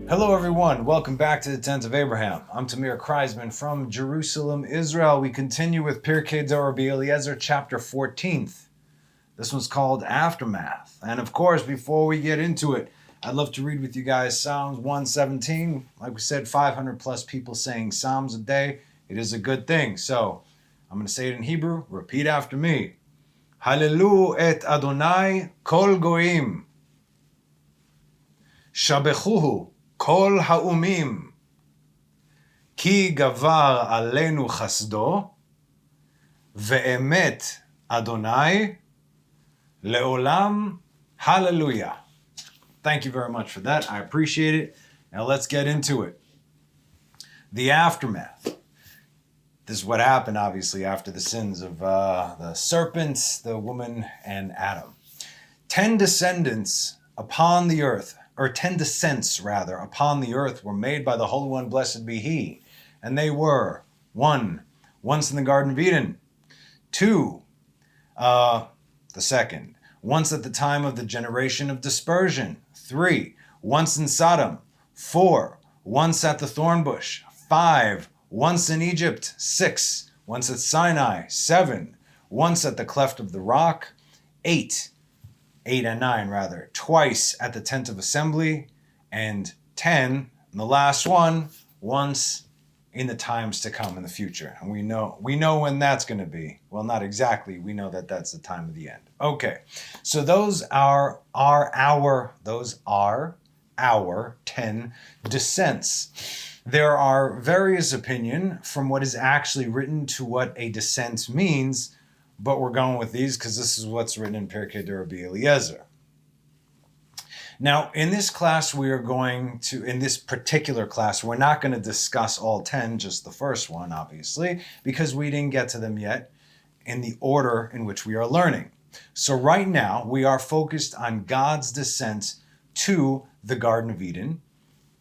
Hello everyone, welcome back to the Tent of Abraham. I'm Tamir Kreisman from Jerusalem, Israel. We continue with Pirkei Rabbi Eliezer, chapter 14th. This one's called Aftermath. And of course, before we get into it, I'd love to read with you guys Psalms 117. Like we said, 500 plus people saying Psalms a day. It is a good thing. So I'm going to say it in Hebrew. Repeat after me. Hallelu et Adonai kol goim. Shabechuhu kol ha'umim. Ki gavar alenu chasdo. Ve'emet Adonai le'olam. Hallelujah. Thank you very much for that. I appreciate it. Now let's get into it. The aftermath. This is what happened, obviously, after the sins of the serpent, the woman, and Adam. 10 descents upon the earth were made by the Holy One, blessed be He. And they were, 1, once in the Garden of Eden. 2, the second, once at the time of the generation of dispersion. 3, once in Sodom. 4, once at the thorn bush. 5, once in Egypt. 6, once at Sinai. 7, once at the cleft of the rock. 8 and 9 rather, twice at the tent of assembly. And 10, and the last one, once in the times to come in the future. And we know when that's going to be. Well, not exactly. We know that that's the time of the end. Okay, so those are our 10 descents. There are various opinions from what is actually written to what a descent means, but we're going with these because this is what's written in Pirkei Rabbi Eliezer. Now, in this particular class, we're not going to discuss all 10, just the first one, obviously, because we didn't get to them yet in the order in which we are learning. So right now, we are focused on God's descent to the Garden of Eden,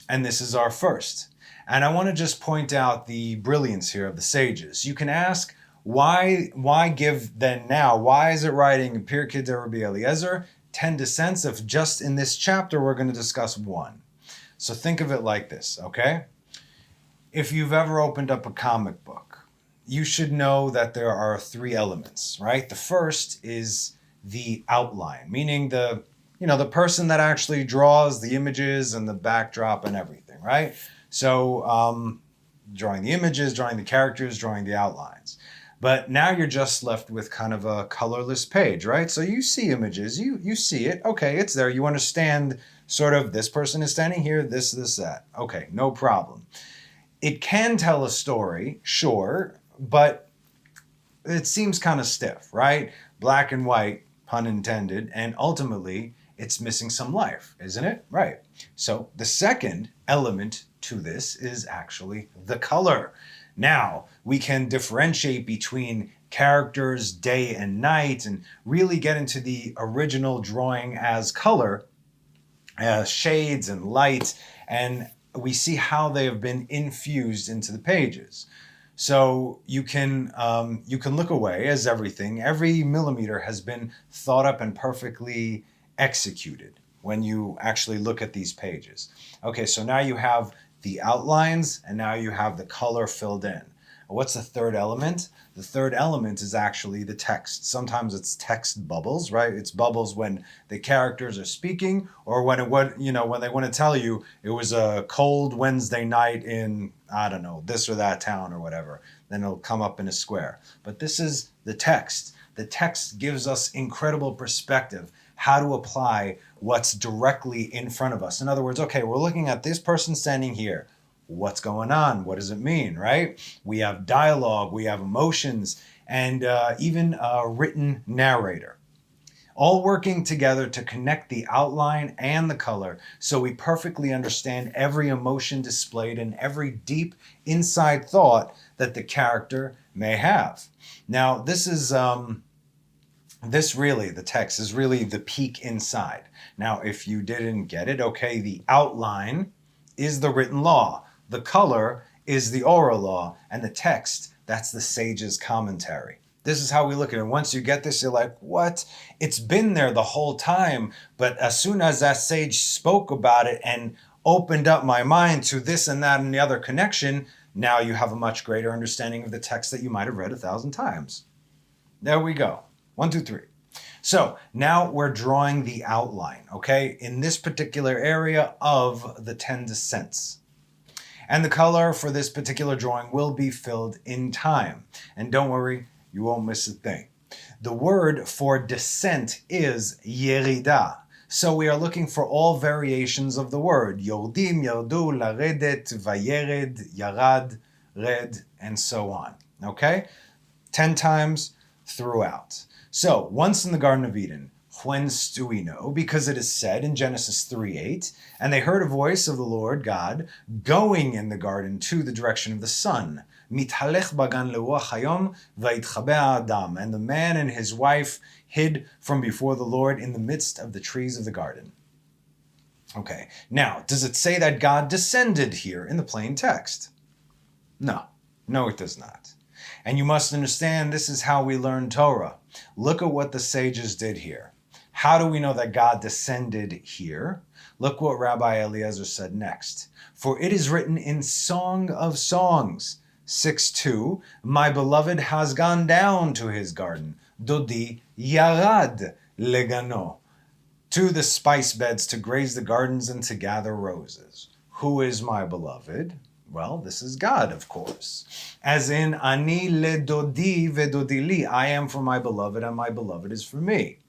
and this is our first. And I want to just point out the brilliance here of the sages. You can ask, why give then now? Why is it writing in Pirkei Rabbi Eliezer 10 descents if just in this chapter we're going to discuss one? So think of it like this, okay? If you've ever opened up a comic book, you should know that there are 3 elements, right? The first is the outline, meaning the person that actually draws the images and the backdrop and everything, right? So drawing the images, drawing the characters, drawing the outlines. But now you're just left with kind of a colorless page, right? So you see images, you see it, okay, it's there. You understand sort of this person is standing here, this, that. Okay, no problem. It can tell a story, sure, but it seems kind of stiff, right? Black and white, pun intended, and ultimately it's missing some life, isn't it? Right. So the second element to this is actually the color. Now, we can differentiate between characters, day and night, and really get into the original drawing as color, as shades and light, and we see how they have been infused into the pages. So you can look away as every millimeter has been thought up and perfectly executed when you actually look at these pages. Okay, so now you have the outlines, and now you have the color filled in. What's the third element? The third element is actually the text. Sometimes it's text bubbles, right? It's bubbles when the characters are speaking, or when they want to tell you it was a cold Wednesday night in, I don't know, this or that town or whatever. Then it'll come up in a square. But this is the text. The text gives us incredible perspective, how to apply what's directly in front of us. In other words, okay, we're looking at this person standing here. What's going on? What does it mean, right? We have dialogue, we have emotions, and even a written narrator, all working together to connect the outline and the color so we perfectly understand every emotion displayed and every deep inside thought that the character may have. Now, the text is really the peek inside. Now, if you didn't get it, okay, the outline is the written law. The color is the oral law, and the text, that's the sage's commentary. This is how we look at it. Once you get this, you're like, what? It's been there the whole time, but as soon as that sage spoke about it and opened up my mind to this and that and the other connection, now you have a much greater understanding of the text that you might have read 1,000 times. There we go. 1, 2, 3. So now we're drawing the outline, okay, in this particular area of the 10 descents. And the color for this particular drawing will be filled in time. And don't worry, you won't miss a thing. The word for descent is yerida. So we are looking for all variations of the word. Yordim, yardu, laredet, vayered, yarad, red, and so on. Okay? 10 times throughout. So, once in the Garden of Eden, whence do we know? Because it is said in Genesis 3:8, and they heard a voice of the Lord God going in the garden to the direction of the sun. Mithalech bagan leruach hayom vayitchabeh adam. And the man and his wife hid from before the Lord in the midst of the trees of the garden. Okay, now, does it say that God descended here in the plain text? No, it does not. And you must understand this is how we learn Torah. Look at what the sages did here. How do we know that God descended here? Look what Rabbi Eliezer said next. For it is written in Song of Songs, 6:2, my beloved has gone down to his garden, Dodi yarad legano, to the spice beds to graze the gardens and to gather roses. Who is my beloved? Well, this is God, of course. As in, ani ledodi vedodi li, I am for my beloved and my beloved is for me.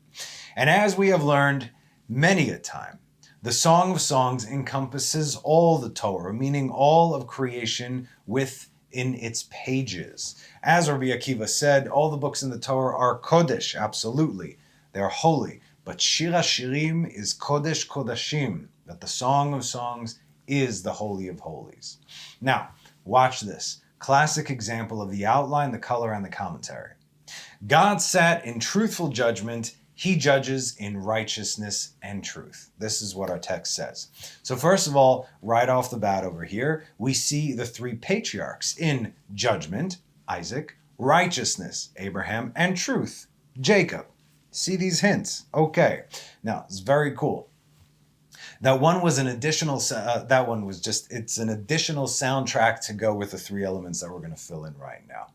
And as we have learned many a time, the Song of Songs encompasses all the Torah, meaning all of creation within its pages. As Rabbi Akiva said, all the books in the Torah are Kodesh, absolutely. They're holy. But Shir HaShirim is Kodesh Kodashim, that the Song of Songs is the Holy of Holies. Now, watch this. Classic example of the outline, the color, and the commentary. God sat in truthful judgment. He judges in righteousness and truth. This is what our text says. So first of all, right off the bat over here, we see the 3 patriarchs in judgment, Isaac, righteousness, Abraham, and truth, Jacob. See these hints? Okay. Now, it's very cool. That one was an additional, it's an additional soundtrack to go with the 3 elements that we're going to fill in right now.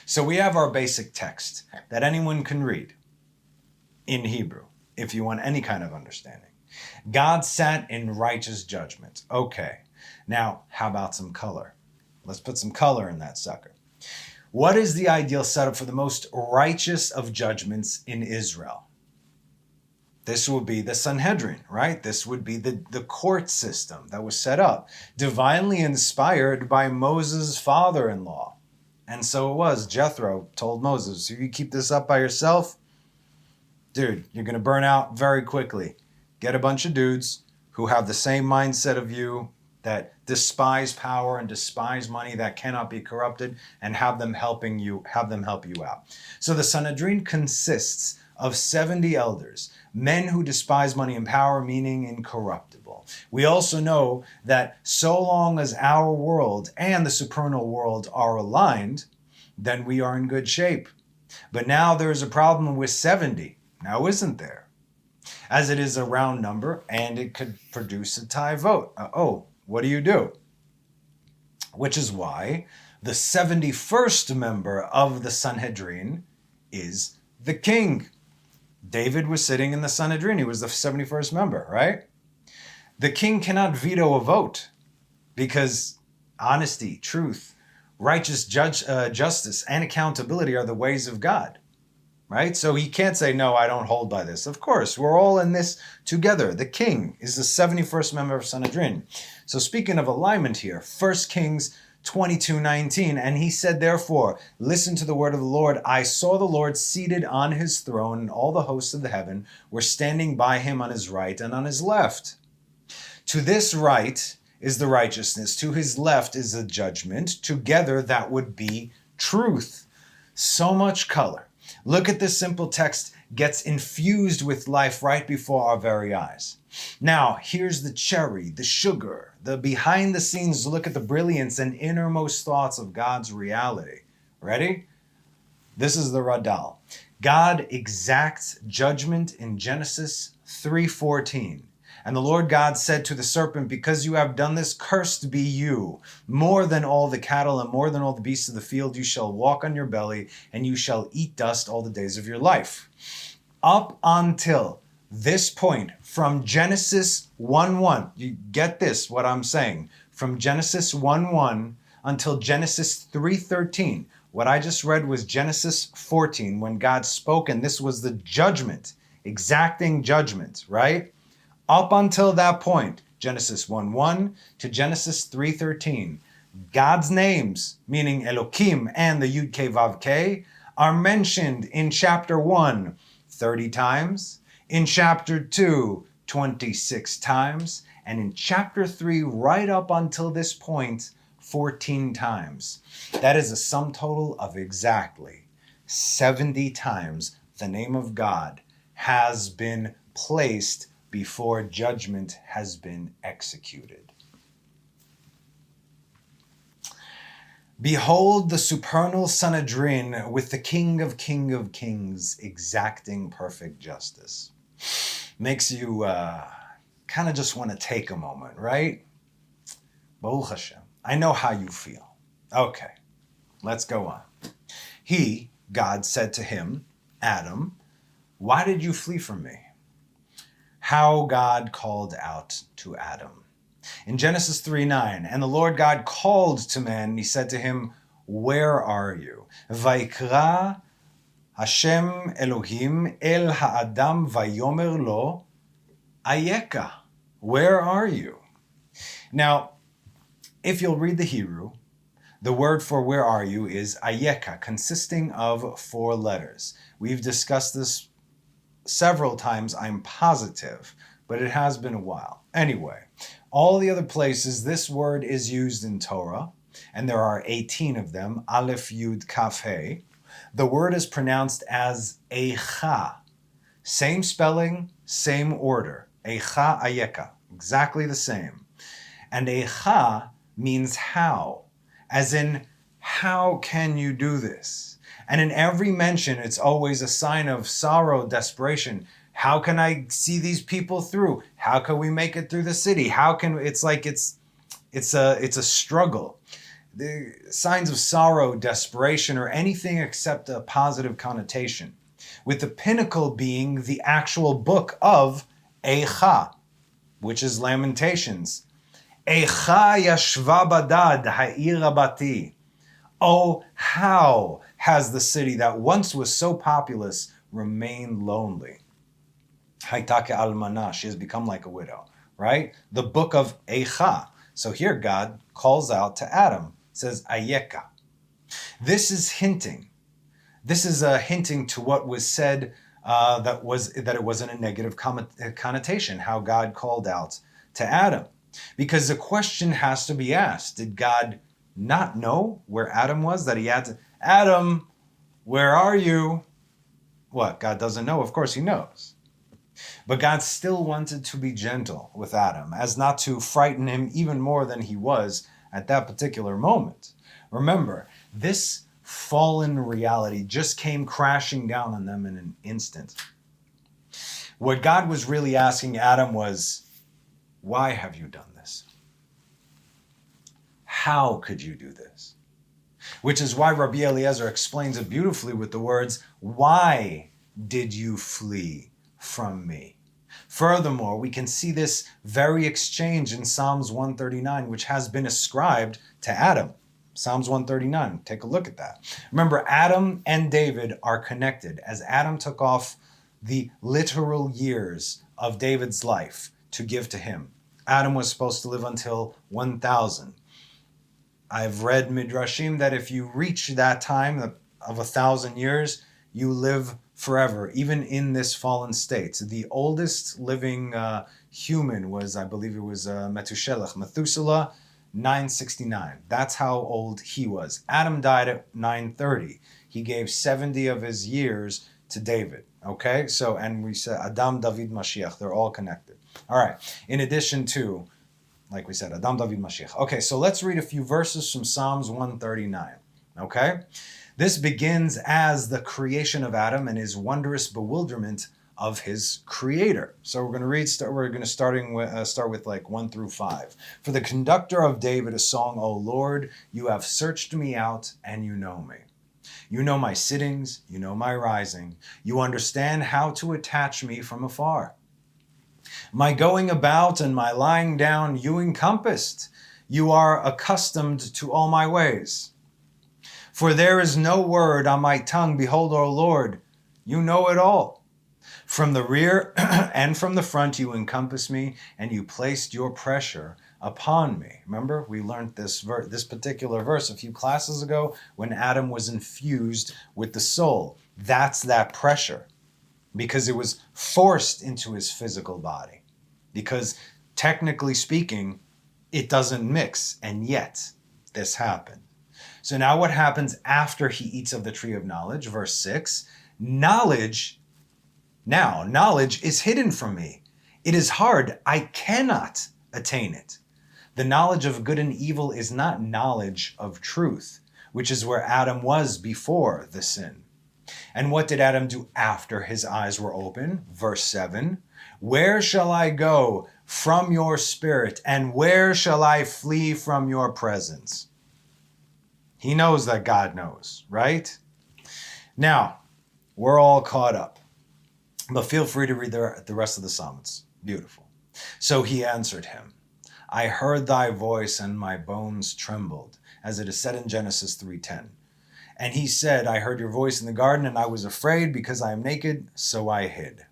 So we have our basic text that anyone can read in Hebrew, if you want any kind of understanding. God sat in righteous judgment. Okay. Now, how about some color? Let's put some color in that sucker. What is the ideal setup for the most righteous of judgments in Israel? This would be the Sanhedrin, right? This would be the court system that was set up, divinely inspired by Moses' father-in-law. And so it was. Jethro told Moses, if you keep this up by yourself, dude, you're going to burn out very quickly. Get a bunch of dudes who have the same mindset of you, that despise power and despise money that cannot be corrupted, and have them help you out. So the Sanhedrin consists of 70 elders, men who despise money and power, meaning incorruptible. We also know that so long as our world and the supernal world are aligned, then we are in good shape. But now there is a problem with 70. Now, isn't there? As it is a round number and it could produce a tie vote. What do? Which is why the 71st member of the Sanhedrin is the king. David was sitting in the Sanhedrin. He was the 71st member, right? The king cannot veto a vote because honesty, truth, righteous justice, and accountability are the ways of God, right? So he can't say, no, I don't hold by this. Of course, we're all in this together. The king is the 71st member of Sanhedrin. So speaking of alignment here, 1 Kings 22:19, and he said, therefore, listen to the word of the Lord. I saw the Lord seated on his throne, and all the hosts of the heaven were standing by him on his right and on his left. To this right is the righteousness, to his left is the judgment. Together that would be truth. So much color. Look at this simple text gets infused with life right before our very eyes. Now, here's the cherry, the sugar, the behind the scenes look at the brilliance and innermost thoughts of God's reality. Ready? This is the Radal. God exacts judgment in Genesis 3:14. And the Lord God said to the serpent, because you have done this, cursed be you. More than all the cattle and more than all the beasts of the field, you shall walk on your belly, and you shall eat dust all the days of your life. Up until this point, from Genesis 1:1, you get this, what I'm saying, from Genesis 1:1 until Genesis 3:13. What I just read was Genesis 14, when God spoke, and this was the judgment, exacting judgment, right? Up until that point, Genesis 1:1 to Genesis 3:13, God's names, meaning Elohim and the Yud Kei Vav Kei, are mentioned in chapter 1 30 times, in chapter 2 26 times, and in chapter 3 right up until this point 14 times. That is a sum total of exactly 70 times the name of God has been placed before judgment has been executed. Behold the supernal Sanhedrin with the King of Kings exacting perfect justice. Makes you kind of just want to take a moment, right? Baruch Hashem. I know how you feel. Okay, let's go on. He, God, said to him, Adam, why did you flee from me? How God called out to Adam. In Genesis 3:9, and the Lord God called to man, and he said to him, where are you? Vaikra Hashem Elohim el ha'adam vayomer lo, Ayeka. Where are you? Now, if you'll read the Hebrew, the word for where are you is Ayeka, consisting of 4 letters. We've discussed this several times, I'm positive, but it has been a while. Anyway, all the other places this word is used in Torah, and there are 18 of them, Aleph, Yud, Kaf, He, the word is pronounced as Eicha. Same spelling, same order. Eicha, Ayeka, exactly the same. And Eicha means how, as in, how can you do this? And in every mention, it's always a sign of sorrow, desperation. How can I see these people through? How can we make it through the city? How can, it's like it's a struggle. The signs of sorrow, desperation, or anything except a positive connotation. With the pinnacle being the actual book of Eicha, which is Lamentations. Eicha yashva badad ha'ir rabati. Oh, how has the city that once was so populous remained lonely? Hayta ke'almana, she has become like a widow, right? The book of Eicha. So here God calls out to Adam, says Ayeka. This is hinting. This is hinting to what was said that it wasn't a negative connotation, how God called out to Adam. Because the question has to be asked, did God not know where Adam was? That he had to, Adam, where are you? What, God doesn't know? Of course he knows. But God still wanted to be gentle with Adam, as not to frighten him even more than he was at that particular moment. Remember, this fallen reality just came crashing down on them in an instant. What God was really asking Adam was, why have you done this? How could you do this? Which is why Rabbi Eliezer explains it beautifully with the words, why did you flee from me? Furthermore, we can see this very exchange in Psalms 139, which has been ascribed to Adam. Psalms 139, take a look at that. Remember, Adam and David are connected, as Adam took off the literal years of David's life to give to him. Adam was supposed to live until 1,000. I've read Midrashim that if you reach that time of 1,000 years, you live forever, even in this fallen state. The oldest living human was, I believe it was Methuselah, 969. That's how old he was. Adam died at 930. He gave 70 of his years to David. Okay, so, and we said Adam, David, Mashiach, they're all connected. All right, in addition to, like we said, Adam, David, Mashiach. Okay, so let's read a few verses from Psalms 139. Okay, this begins as the creation of Adam and his wondrous bewilderment of his creator. So we're going to start with like 1 through 5. For the conductor of David, a song, O Lord, you have searched me out and you know me. You know my sittings, you know my rising. You understand how to attach me from afar. My going about and my lying down you encompassed. You are accustomed to all my ways. For there is no word on my tongue. Behold, O Lord, you know it all. From the rear and from the front you encompass me, and you placed your pressure upon me. Remember, we learned this particular verse a few classes ago when Adam was infused with the soul. That's that pressure, because it was forced into his physical body. Because technically speaking, it doesn't mix, and yet this happened. So now what happens after he eats of the tree of knowledge? Verse 6, knowledge is hidden from me. It is hard, I cannot attain it. The knowledge of good and evil is not knowledge of truth, which is where Adam was before the sin. And what did Adam do after his eyes were open? Verse 7, where shall I go from your spirit, and where shall I flee from your presence? He knows that God knows, right? Now, we're all caught up, but feel free to read the rest of the psalm. It's beautiful. So he answered him, I heard thy voice and my bones trembled, as it is said in Genesis 3:10. And he said, I heard your voice in the garden, and I was afraid because I am naked, so I hid.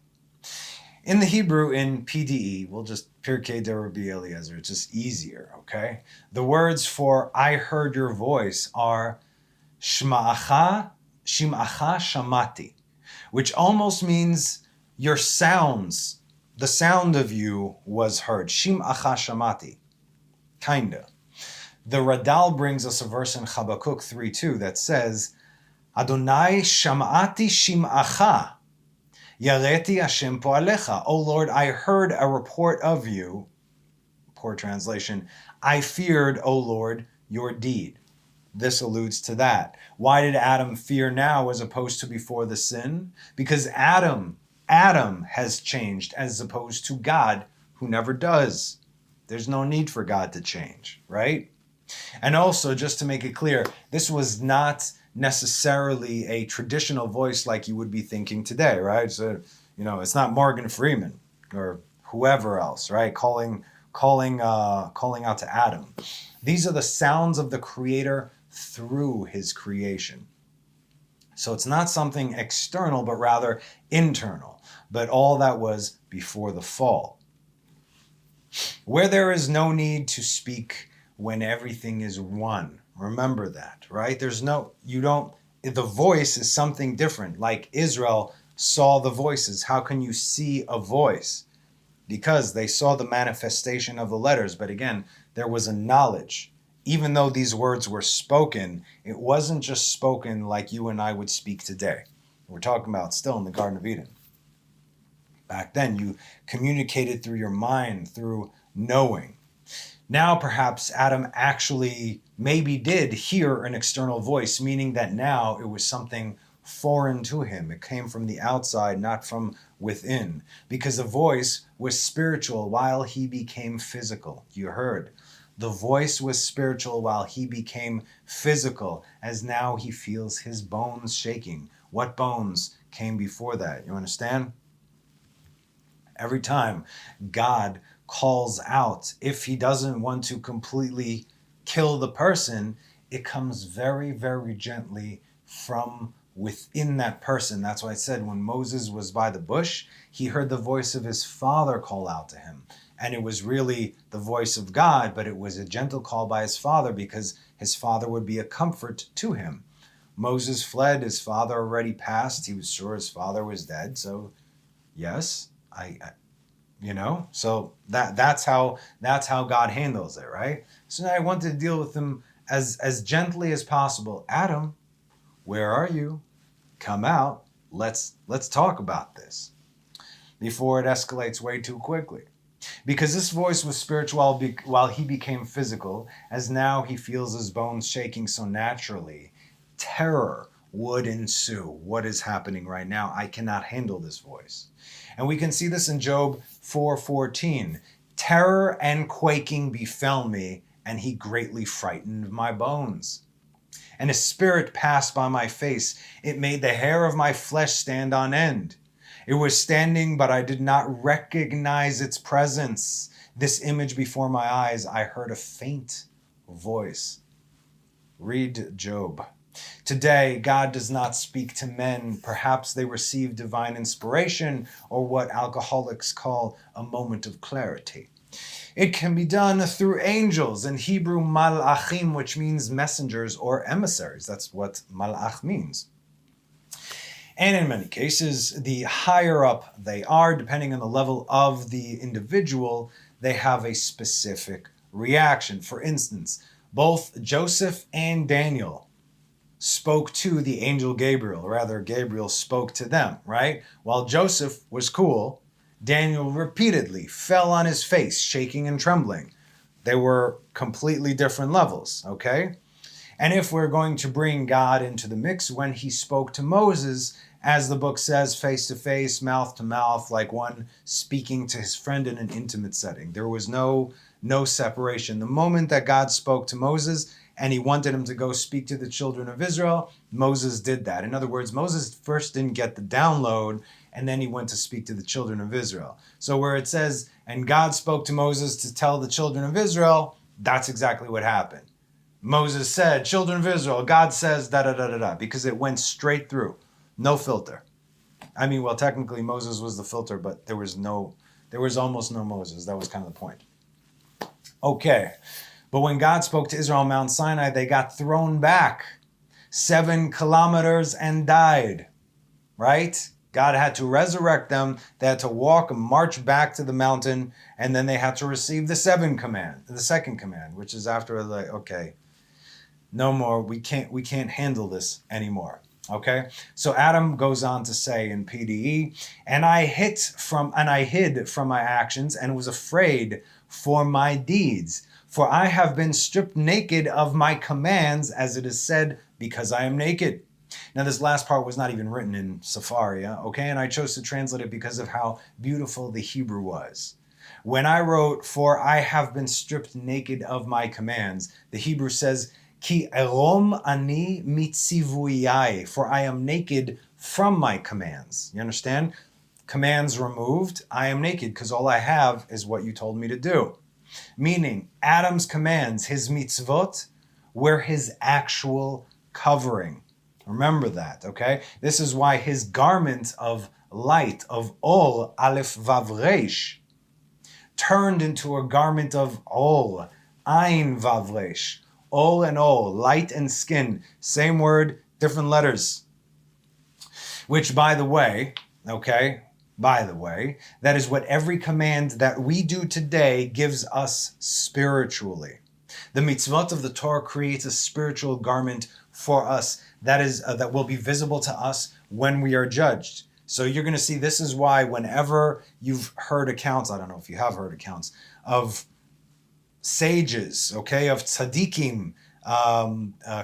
In the Hebrew, in PDE, we'll just Pirkei de Rabbi Eliezer, it's just easier, okay? The words for I heard your voice are Shim'acha shamati, which almost means your sounds, the sound of you was heard. Shim'acha shamati, kinda. The Radal brings us a verse in Habakkuk 3:2 that says, Adonai sham'ati shim'acha, Yareti Hashem po'alecha. O Lord, I heard a report of you. Poor translation. I feared, O Lord, your deed. This alludes to that. Why did Adam fear now as opposed to before the sin? Because Adam has changed as opposed to God, who never does. There's no need for God to change, right? And also, just to make it clear, this was not necessarily a traditional voice like you would be thinking today, right? So, it's not Morgan Freeman or whoever else, right? Calling out to Adam. These are the sounds of the Creator through his creation. So it's not something external, but rather internal. But all that was before the fall. Where there is no need to speak when everything is one. Remember that, right? The voice is something different. Like Israel saw the voices. How can you see a voice? Because they saw the manifestation of the letters. But again, there was a knowledge. Even though these words were spoken, it wasn't just spoken like you and I would speak today. We're talking about still in the Garden of Eden. Back then, you communicated through your mind, through knowing. Now, perhaps Adam actually maybe did hear an external voice, meaning that now it was something foreign to him. It came from the outside, not from within, because the voice was spiritual while he became physical. You heard. The voice was spiritual while he became physical, as now he feels his bones shaking. What bones came before that? You understand? Every time God calls out, if he doesn't want to completely kill the person, it comes very, very gently from within that person. That's why I said when Moses was by the bush, he heard the voice of his father call out to him. And it was really the voice of God, but it was a gentle call by his father because his father would be a comfort to him. Moses fled, his father already passed. He was sure his father was dead. So yes, so that's how God handles it, right? So now I wanted to deal with him as gently as possible. Adam, where are you? Come out. Let's talk about this before it escalates way too quickly. Because this voice was spiritual while he became physical, as now he feels his bones shaking so naturally. Terror would ensue. What is happening right now? I cannot handle this voice. And we can see this in Job 4:14. Terror and quaking befell me, and he greatly frightened my bones. And a spirit passed by my face. It made the hair of my flesh stand on end. It was standing, but I did not recognize its presence. This image before my eyes, I heard a faint voice. Read Job. Today, God does not speak to men. Perhaps they receive divine inspiration or what alcoholics call a moment of clarity. It can be done through angels, in Hebrew malachim, which means messengers or emissaries. That's what malach means. And in many cases, the higher up they are, depending on the level of the individual, they have a specific reaction. For instance, both Joseph and Daniel spoke to the angel Gabriel, or rather Gabriel spoke to them, right? While Joseph was cool, Daniel repeatedly fell on his face, shaking and trembling. They were completely different levels, okay? And if we're going to bring God into the mix, when he spoke to Moses, as the book says, face to face, mouth to mouth, like one speaking to his friend in an intimate setting. There was no separation. The moment that God spoke to Moses and he wanted him to go speak to the children of Israel, Moses did that. In other words, Moses first didn't get the download, and then he went to speak to the children of Israel. So where it says, and God spoke to Moses to tell the children of Israel, that's exactly what happened. Moses said, children of Israel, God says, da-da-da-da-da, because it went straight through. No filter. I mean, well, technically Moses was the filter, but there was almost no Moses. That was kind of the point. Okay. But when God spoke to Israel on Mount Sinai, they got thrown back 7 kilometers and died, right? God had to resurrect them. They had to walk and march back to the mountain, and then they had to receive the second command, which is after, like, okay, no more. We can't handle this anymore. Okay, so Adam goes on to say in PDE, and I hid from my actions and was afraid for my deeds. For I have been stripped naked of my commands, as it is said, because I am naked. Now, this last part was not even written in Sepharia, okay? And I chose to translate it because of how beautiful the Hebrew was. When I wrote, for I have been stripped naked of my commands, the Hebrew says, Ki erom ani mitzivuyai, for I am naked from my commands. You understand? Commands removed, I am naked, because all I have is what you told me to do. Meaning, Adam's commands, his mitzvot, were his actual covering. Remember that, okay? This is why his garment of light, of ol, aleph vav reish, turned into a garment of ol, ayin vav reish. Ol and ol, light and skin, same word, different letters. Which, by the way, that is what every command that we do today gives us spiritually. The mitzvot of the Torah creates a spiritual garment for us that will be visible to us when we are judged. So you're going to see, this is why whenever you've heard accounts, I don't know if you have heard accounts, of sages, okay, of tzaddikim,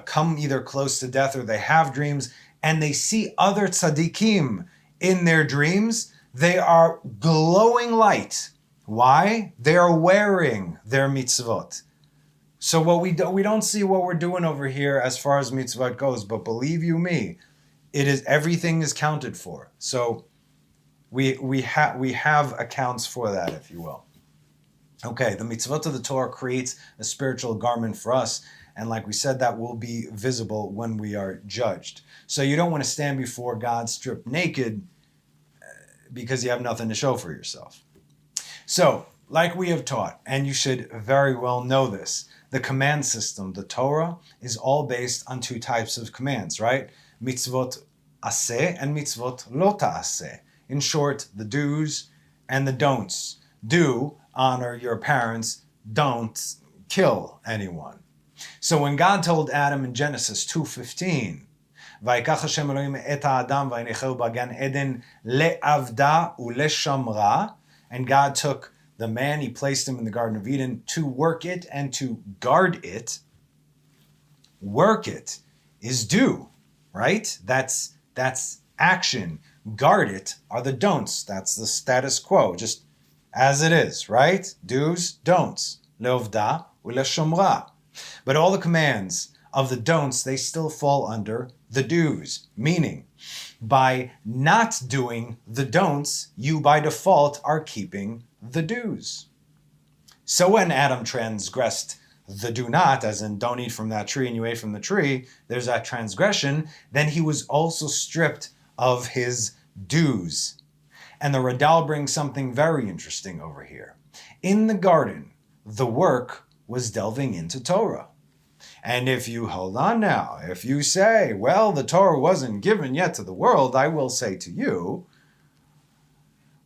come either close to death or they have dreams, and they see other tzaddikim in their dreams, they are glowing light. Why? They are wearing their mitzvot. So what we don't see what we're doing over here as far as mitzvot goes, but believe you me, everything is counted for. So we have accounts for that, if you will. Okay, the mitzvot of the Torah creates a spiritual garment for us, and like we said, that will be visible when we are judged. So you don't want to stand before God stripped naked because you have nothing to show for yourself. So, like we have taught, and you should very well know this, the command system, the Torah, is all based on 2 types of commands, right? Mitzvot aseh and mitzvot lo ta'aseh. In short, the do's and the don'ts. Do, honor your parents. Don't kill anyone. So when God told Adam in Genesis 2:15, ויקח השם אלוהים את האדם ויניחהו בגן עדן לעבדה ולשמרה, and God took the man, he placed him in the Garden of Eden to work it and to guard it. Work it is do, right? That's action. Guard it are the don'ts. That's the status quo, just as it is, right? Do's, don'ts. Leovda uleshomra. But all the commands of the don'ts, they still fall under the do's, meaning by not doing the don'ts, you by default are keeping the do's. So when Adam transgressed the do not, as in don't eat from that tree and you ate from the tree, there's that transgression, then he was also stripped of his do's. And the Radal brings something very interesting over here. In the garden, the work was delving into Torah. And if you hold on now, if you say, well, the Torah wasn't given yet to the world, I will say to you,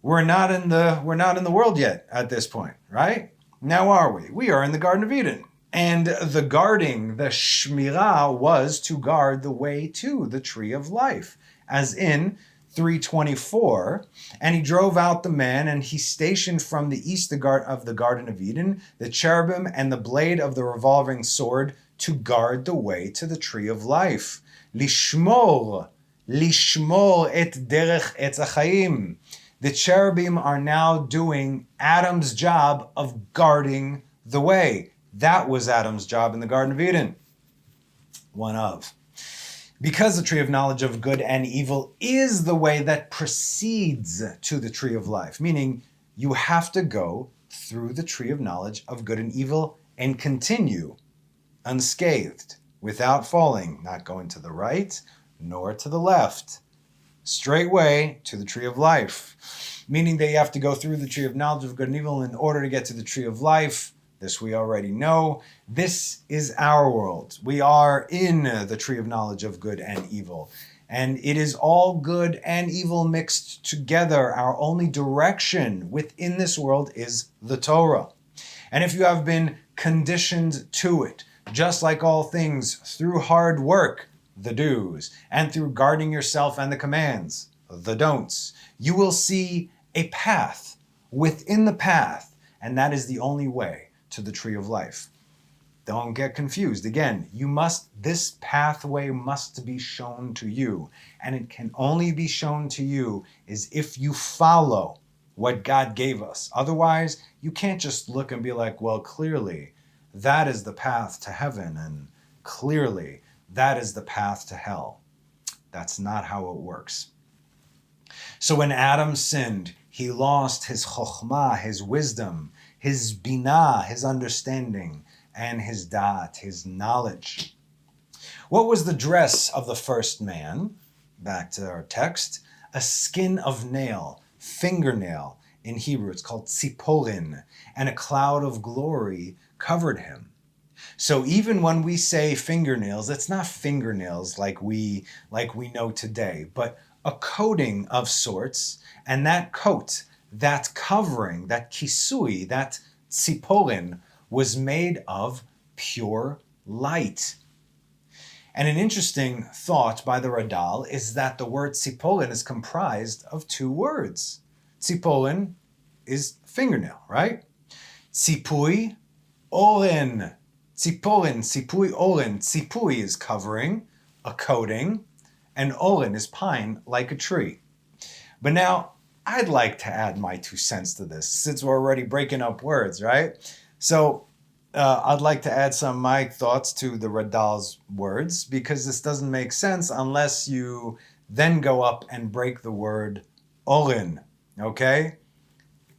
we're not in the world yet at this point, right? Now are we? We are in the Garden of Eden. And the guarding, the shmirah, was to guard the way to the tree of life. As in 3:24, and he drove out the man, and he stationed from the east of the Garden of Eden the cherubim and the blade of the revolving sword to guard the way to the tree of life. Lishmor et derech etz hachaim. The cherubim are now doing Adam's job of guarding the way. That was Adam's job in the Garden of Eden. One of. Because the tree of knowledge of good and evil is the way that precedes to the tree of life, meaning you have to go through the tree of knowledge of good and evil and continue unscathed, without falling, not going to the right nor to the left, straightway to the tree of life, meaning that you have to go through the tree of knowledge of good and evil in order to get to the tree of life. This we already know. This is our world. We are in the tree of knowledge of good and evil. And it is all good and evil mixed together. Our only direction within this world is the Torah. And if you have been conditioned to it, just like all things, through hard work, the do's, and through guarding yourself and the commands, the don'ts, you will see a path within the path, and that is the only way to the tree of life. Don't get confused. Again, this pathway must be shown to you, and it can only be shown to you is if you follow what God gave us. Otherwise, you can't just look and be like, well, clearly that is the path to heaven, and clearly that is the path to hell. That's not how it works. So when Adam sinned, he lost his chokhmah, his wisdom, his binah, his understanding, and his da'at, his knowledge. What was the dress of the first man? Back to our text. A skin of nail, fingernail. In Hebrew, it's called tziporin, and a cloud of glory covered him. So even when we say fingernails, it's not fingernails like we know today, but a coating of sorts, and that coat, that covering, that kisui, that tziporin, was made of pure light. And an interesting thought by the Radal is that the word tziporin is comprised of two words. Tziporin is fingernail, right? Tzipui, oren. Tziporin, tzipui, oren. Tzipui is covering, a coating, and oren is pine, like a tree. But now, I'd like to add my 2 cents to this, since we're already breaking up words, right? So I'd like to add some of my thoughts to the Radal's words, because this doesn't make sense unless you then go up and break the word orin, okay?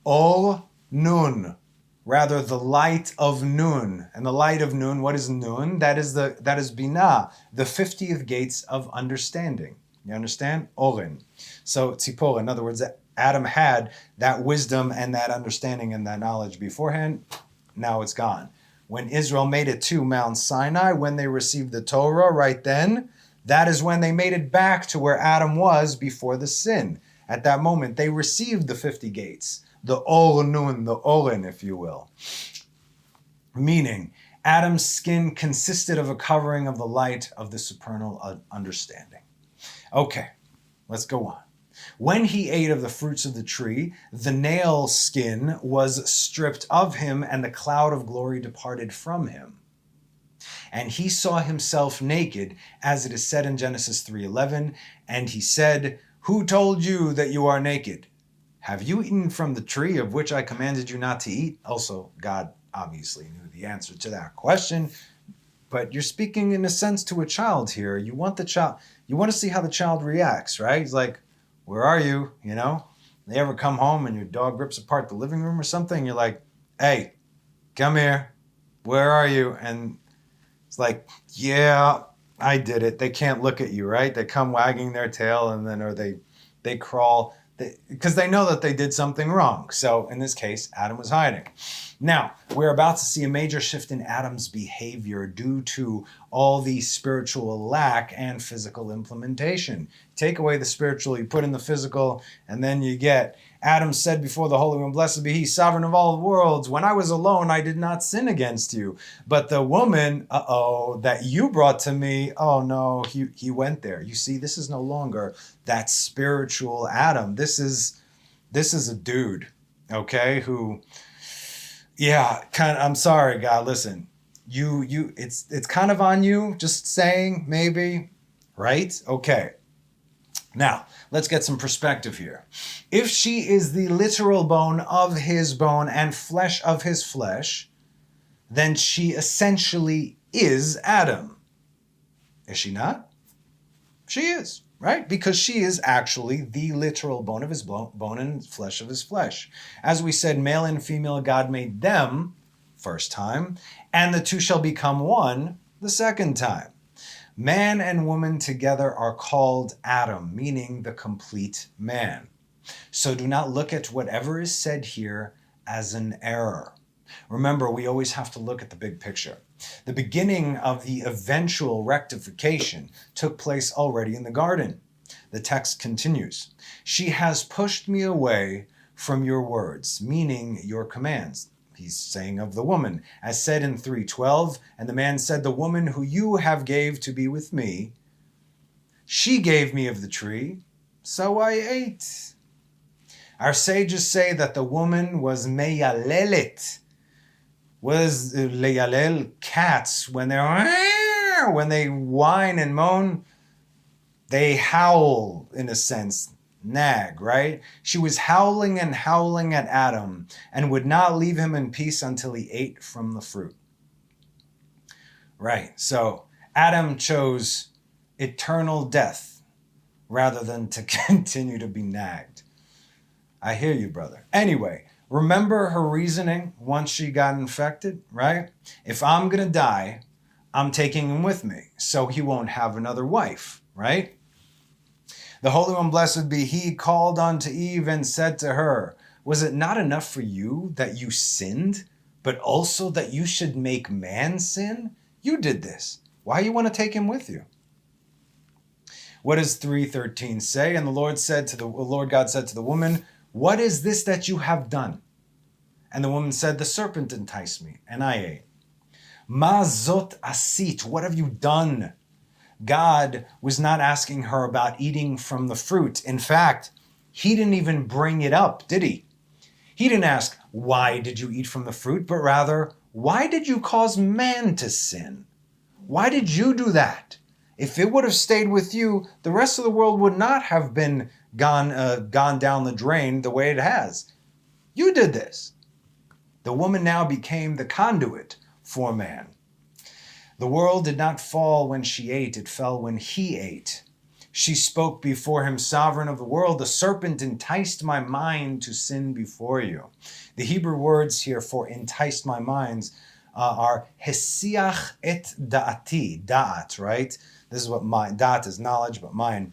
Or nun, rather the light of nun. And the light of nun, what is nun? That is binah, the 50th gates of understanding. You understand? Orin. So tzipor, in other words, Adam had that wisdom and that understanding and that knowledge beforehand. Now it's gone. When Israel made it to Mount Sinai, when they received the Torah, right then, that is when they made it back to where Adam was before the sin. At that moment, they received the 50 gates, the Or Nun, the Oren, if you will. Meaning, Adam's skin consisted of a covering of the light of the supernal understanding. Okay, let's go on. When he ate of the fruits of the tree, the nail skin was stripped of him, and the cloud of glory departed from him. And he saw himself naked, as it is said in Genesis 3:11, and he said, "Who told you that you are naked? Have you eaten from the tree of which I commanded you not to eat?" Also, God obviously knew the answer to that question, but you're speaking in a sense to a child here. You want to see how the child reacts, right? He's like, "Where are you?" They ever come home and your dog rips apart the living room or something? You're like, "Hey, come here. Where are you?" And it's like, "Yeah, I did it." They can't look at you, right? They come wagging their tail, and then or they crawl because they know that they did something wrong. So in this case, Adam was hiding. Now, we're about to see a major shift in Adam's behavior due to all the spiritual lack and physical implementation. Take away the spiritual, you put in the physical, and then you get, Adam said before the Holy One, "Blessed be he, sovereign of all worlds. When I was alone, I did not sin against you. But the woman, that you brought to me, oh no, he went there." You see, this is no longer that spiritual Adam. This is a dude, okay, who... Yeah, I'm sorry, God. Listen, it's kind of on you. Just saying, maybe, right? Okay. Now, let's get some perspective here. If she is the literal bone of his bone and flesh of his flesh, then she essentially is Adam. Is she not? She is, right? Because she is actually the literal bone of his bone and flesh of his flesh. As we said, male and female, God made them first time, and the two shall become one the second time. Man and woman together are called Adam, meaning the complete man. So do not look at whatever is said here as an error. Remember, we always have to look at the big picture. The beginning of the eventual rectification took place already in the garden. The text continues, "She has pushed me away from your words," meaning your commands. He's saying of the woman, as said in 3:12, "And the man said, the woman who you have gave to be with me, she gave me of the tree, so I ate." Our sages say that the woman was meyalelet. Was leyalel cats when they whine and moan, they howl in a sense, nag, right? She was howling and howling at Adam and would not leave him in peace until he ate from the fruit. Right, so Adam chose eternal death rather than to continue to be nagged. I hear you, brother. Anyway, remember her reasoning once she got infected, right? If I'm going to die, I'm taking him with me, so he won't have another wife, right? The Holy One, blessed be he, called unto Eve and said to her, "Was it not enough for you that you sinned, but also that you should make man sin? You did this. Why you want to take him with you?" What does 3:13 say? "And the Lord God said to the woman, what is this that you have done?" And the woman said, "The serpent enticed me, and I ate." Ma zot asit, what have you done? God was not asking her about eating from the fruit. In fact, he didn't even bring it up, did he? He didn't ask, why did you eat from the fruit? But rather, why did you cause man to sin? Why did you do that? If it would have stayed with you, the rest of the world would not have been gone down the drain the way it has. You did this. The woman now became the conduit for man. The world did not fall when she ate, it fell when he ate. She spoke before him, sovereign of the world. The serpent enticed my mind to sin before you. The Hebrew words here for enticed my minds are hesiach et da'ati, da'at, right? This is what mind, da'at is knowledge, but mind,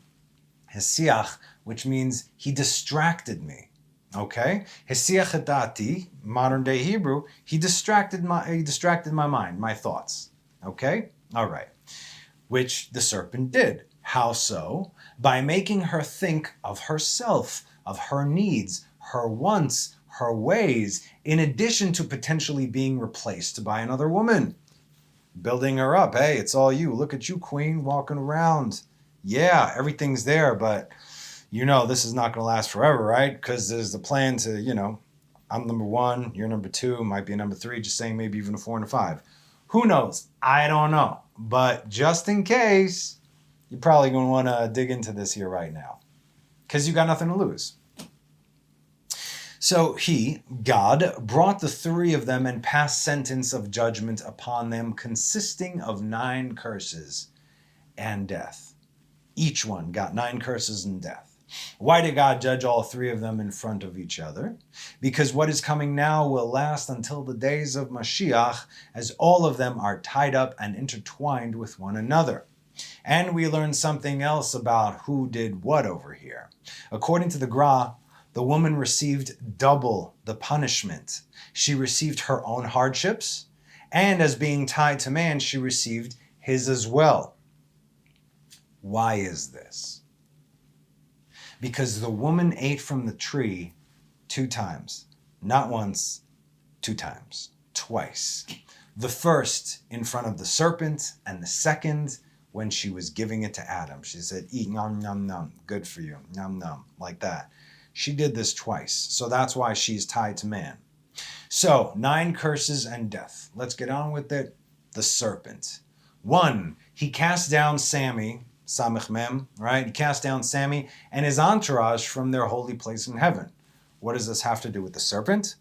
hesiach, which means he distracted me. Okay? Hesiach et da'ati, modern day Hebrew, he distracted my mind, my thoughts. Okay? All right. Which the serpent did. How so? By making her think of herself, of her needs, her wants, her ways, in addition to potentially being replaced by another woman. Building her up. Hey, it's all you. Look at you, queen, walking around. Yeah, everything's there, but you know this is not going to last forever, right? Because there's the plan to, I'm number one, you're number two, might be a number three, just saying maybe even a four and a five. Who knows? I don't know. But just in case, you're probably going to want to dig into this here right now, because you got nothing to lose. So he, God, brought the three of them and passed sentence of judgment upon them, consisting of 9 curses and death. Each one got 9 curses and death. Why did God judge all 3 of them in front of each other? Because what is coming now will last until the days of Mashiach, as all of them are tied up and intertwined with one another. And we learn something else about who did what over here. According to the Gra, the woman received double the punishment. She received her own hardships, and as being tied to man, she received his as well. Why is this? Because the woman ate from the tree 2 times. Not once, 2 times. Twice. The first in front of the serpent, and the second when she was giving it to Adam. She said, eat, nom, nom, nom, good for you, nom, nom, like that. She did this twice, so that's why she's tied to man. So, 9 curses and death. Let's get on with it. The serpent. 1, he cast down Sammy, Samech Mem, right? He cast down Sammy and his entourage from their holy place in heaven. What does this have to do with the serpent?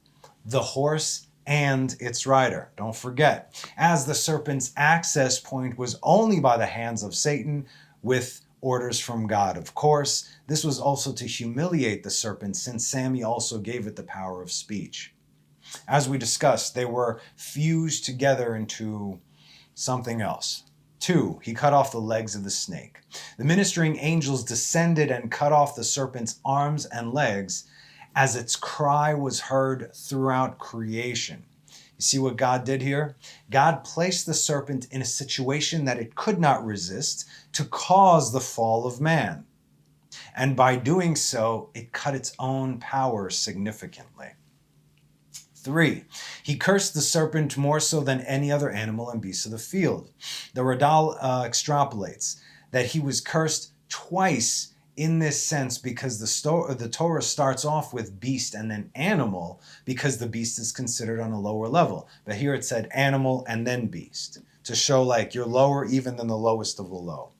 The horse and its rider. Don't forget, as the serpent's access point was only by the hands of Satan with orders from God, of course, this was also to humiliate the serpent, since Sammy also gave it the power of speech. As we discussed, they were fused together into something else. 2, he cut off the legs of the snake. The ministering angels descended and cut off the serpent's arms and legs, as its cry was heard throughout creation. You see what God did here? God placed the serpent in a situation that it could not resist to cause the fall of man. And by doing so, it cut its own power significantly. 3, he cursed the serpent more so than any other animal and beast of the field. The Radal extrapolates that he was cursed twice in this sense, because the Torah starts off with beast and then animal, because the beast is considered on a lower level. But here it said animal and then beast, to show like you're lower even than the lowest of the low.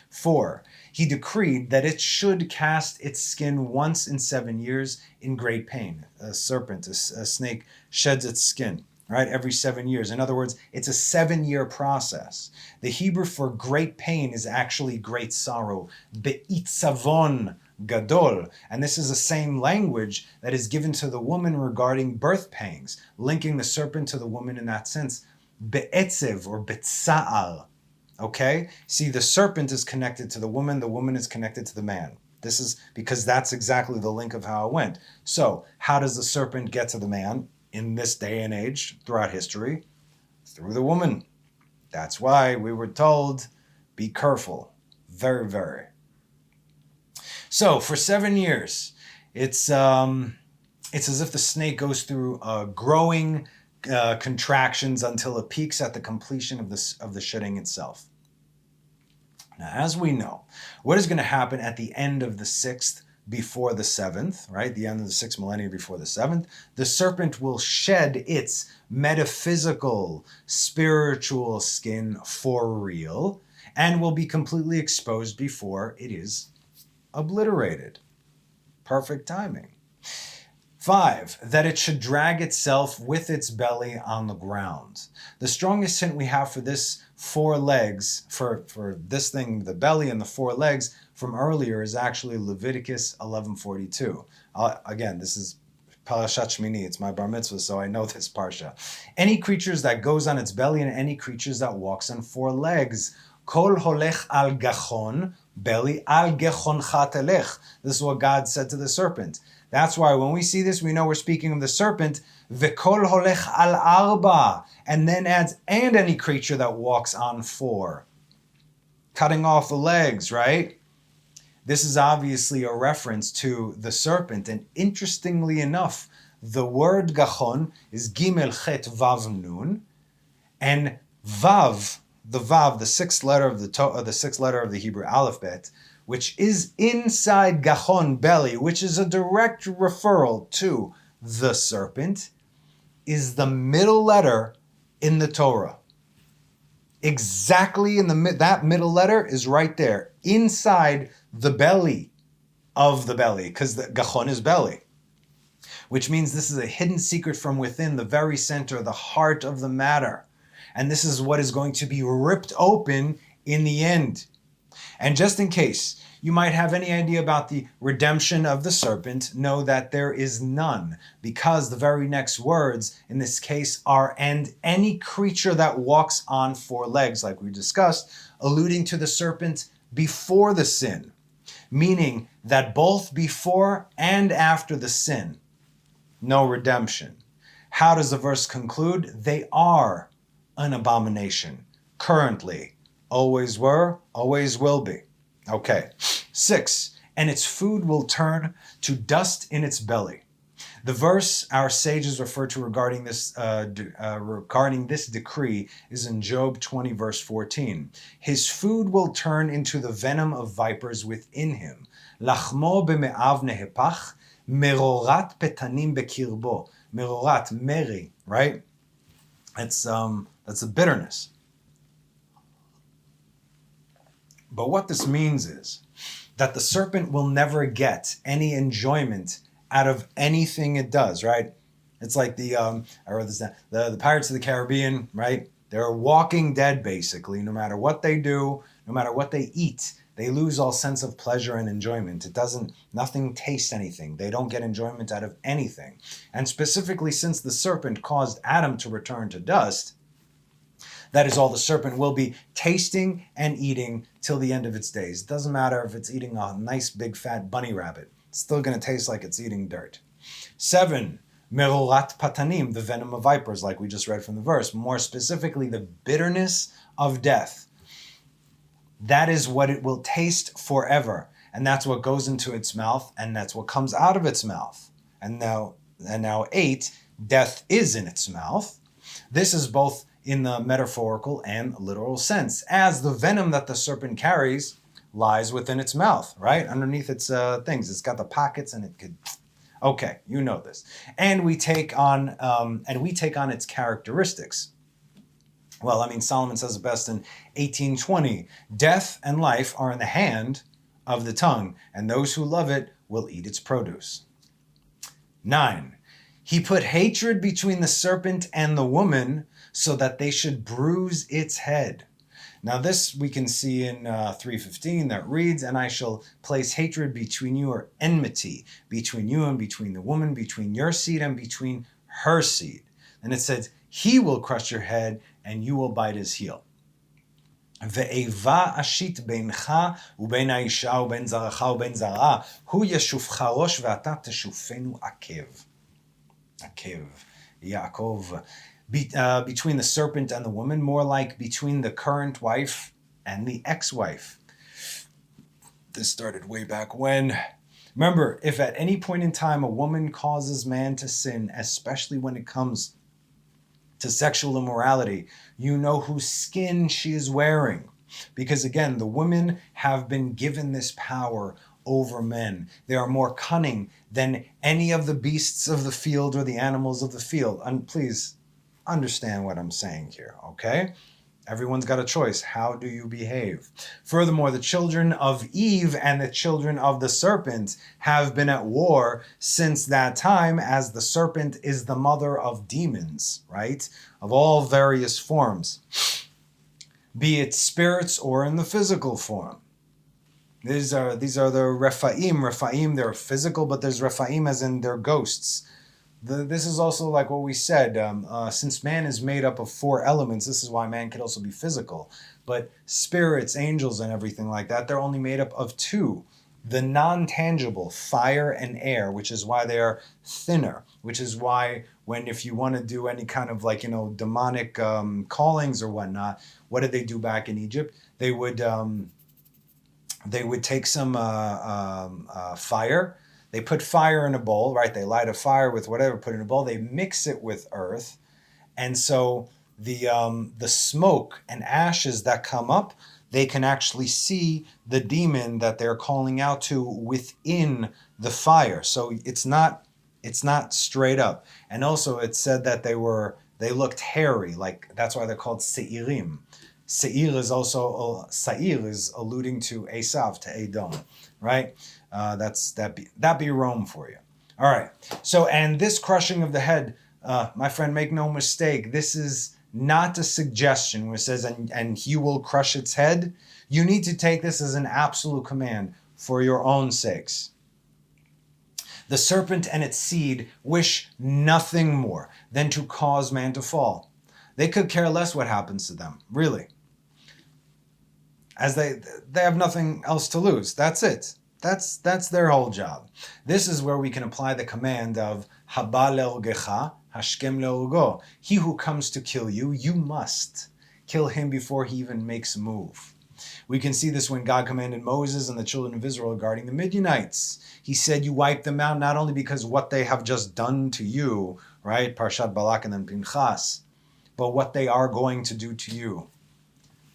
4, he decreed that it should cast its skin once in 7 years in great pain. A serpent, a snake, sheds its skin, right, every 7 years. In other words, it's a 7-year process. The Hebrew for great pain is actually great sorrow, be'itzavon gadol. And this is the same language that is given to the woman regarding birth pangs, linking the serpent to the woman in that sense, be'etzev or be'tsa'al. Okay? See, the serpent is connected to the woman is connected to the man. This is because that's exactly the link of how it went. So, how does the serpent get to the man in this day and age throughout history? Through the woman. That's why we were told, be careful. Very, very. So, for 7 years, it's as if the snake goes through growing contractions until it peaks at the completion of the shedding itself. Now, as we know, what is going to happen at the end of the 6th before the 7th, right? The end of the 6th millennium before the 7th, the serpent will shed its metaphysical, spiritual skin for real and will be completely exposed before it is obliterated. Perfect timing. 5, that it should drag itself with its belly on the ground. The strongest hint we have for this 4 legs, for this thing, the belly and the 4 legs from earlier, is actually Leviticus 11:42. Again, this is Parashat Shmini. It's my bar mitzvah, so I know this parsha. Any creatures that goes on its belly and any creatures that walks on 4 legs. Kol holech al gachon, belly al gechoncha telech. This is what God said to the serpent. That's why when we see this, we know we're speaking of the serpent. V'kol holech al arba, and then adds, and any creature that walks on 4. Cutting off the legs, right? This is obviously a reference to the serpent. And interestingly enough, the word gachon is gimel chet vav nun, and vav, the 6th letter of the 6th letter of the Hebrew alphabet, which is inside gachon, belly, which is a direct referral to the serpent, is the middle letter in the Torah. exactly in that middle letter is right there, inside the belly of the belly, because the gachon is belly, which means this is a hidden secret from within, the very center, the heart of the matter. And this is what is going to be ripped open in the end. And just in case you might have any idea about the redemption of the serpent, know that there is none, because the very next words in this case are, and any creature that walks on four legs, like we discussed, alluding to the serpent before the sin, meaning that both before and after the sin, no redemption. How does the verse conclude? They are an abomination, currently, always were, always will be. Okay. 6, and its food will turn to dust in its belly. The verse our sages refer to regarding this decree is in Job 20, verse 14. His food will turn into the venom of vipers within him. Lachmo b'me'av nehepach, merorat petanim bekirbo. Merorat, meri, right? That's a bitterness. But what this means is that the serpent will never get any enjoyment out of anything it does, right? It's like the Pirates of the Caribbean, right? They're walking dead, basically. No matter what they do, no matter what they eat, they lose all sense of pleasure and enjoyment. Nothing tastes anything. They don't get enjoyment out of anything. And specifically, since the serpent caused Adam to return to dust, that is all the serpent will be tasting and eating till the end of its days. It doesn't matter if it's eating a nice big fat bunny rabbit. It's still going to taste like it's eating dirt. 7, merorat patanim, the venom of vipers, like we just read from the verse. More specifically, the bitterness of death. That is what it will taste forever. And that's what goes into its mouth, and that's what comes out of its mouth. And now 8, death is in its mouth. This is both in the metaphorical and literal sense, as the venom that the serpent carries lies within its mouth, right? Underneath its things. It's got the pockets and it could... Okay, you know this. And we take on its characteristics. Well, I mean, Solomon says it best in 18:20, death and life are in the hand of the tongue, and those who love it will eat its produce. 9, he put hatred between the serpent and the woman so that they should bruise its head. Now this we can see in 3:15 that reads, and I shall place hatred between you, or enmity, between you and between the woman, between your seed and between her seed. And it says, he will crush your head and you will bite his heel. ואיבה אשית בינך ובין האישה ובין זרעך ובין זרעה, הוא ישופך ראש ואתה תשופנו עקב. עקב, Yaakov. Between the serpent and the woman, more like between the current wife and the ex-wife. This started way back when. Remember, if at any point in time a woman causes man to sin, especially when it comes to sexual immorality, you know whose skin she is wearing. Because again, the women have been given this power over men. They are more cunning than any of the beasts of the field or the animals of the field. And please understand what I'm saying here, okay? Everyone's got a choice. How do you behave? Furthermore, the children of Eve and the children of the serpent have been at war since that time, as the serpent is the mother of demons, right? Of all various forms, be it spirits or in the physical form. These are the Rephaim. Rephaim, they're physical, but there's Rephaim as in they're ghosts. This is also like what we said, since man is made up of 4 elements, this is why man could also be physical. But spirits, angels, and everything like that, they're only made up of 2. The non-tangible, fire and air, which is why they are thinner, which is why if you want to do any kind of demonic callings or whatnot, what did they do back in Egypt? They would take some fire. They put fire in a bowl, right? They light a fire with whatever, put it in a bowl. They mix it with earth. And so the smoke and ashes that come up, they can actually see the demon that they're calling out to within the fire. So it's not straight up. And also it said that they looked hairy, like that's why they're called seirim. Seir is also Seir is alluding to Esav, to Edom, right? That be Rome for you. All right. So, and this crushing of the head, my friend, make no mistake. This is not a suggestion where it says, and he will crush its head. You need to take this as an absolute command for your own sakes. The serpent and its seed wish nothing more than to cause man to fall. They could care less what happens to them, really. As they have nothing else to lose. That's it. That's their whole job. This is where we can apply the command of Haba le'orgecha, hashkem le'orgo. He who comes to kill you, you must kill him before he even makes a move. We can see this when God commanded Moses and the children of Israel regarding the Midianites. He said, you wipe them out not only because what they have just done to you, right? Parshat Balak and then Pinchas, but what they are going to do to you.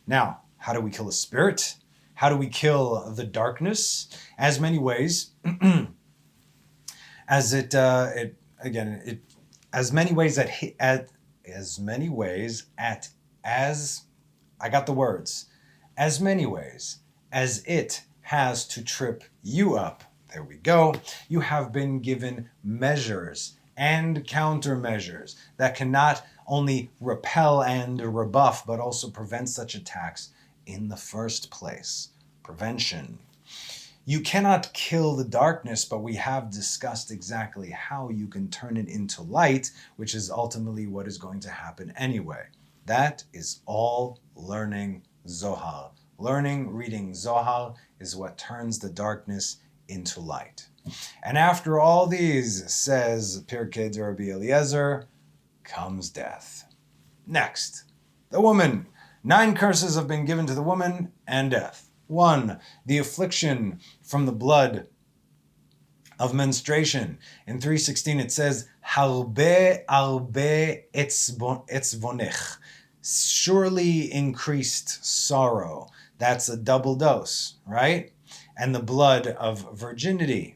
Now, how do we kill the spirit? How do we kill the darkness? As many ways as it has to trip you up. There we go. You have been given measures and countermeasures that can not only repel and rebuff, but also prevent such attacks in the first place. Prevention. You cannot kill the darkness, but we have discussed exactly how you can turn it into light, which is ultimately what is going to happen anyway. That is all learning Zohar. Learning, reading Zohar is what turns the darkness into light. And after all these, says Pirkei de Rabbi Eliezer, comes death. Next, the woman. 9 curses have been given to the woman and death. 1, the affliction from the blood of menstruation. In 3:16 it says, Harbe etzvonech. Surely increased sorrow. That's a double dose, right? And the blood of virginity.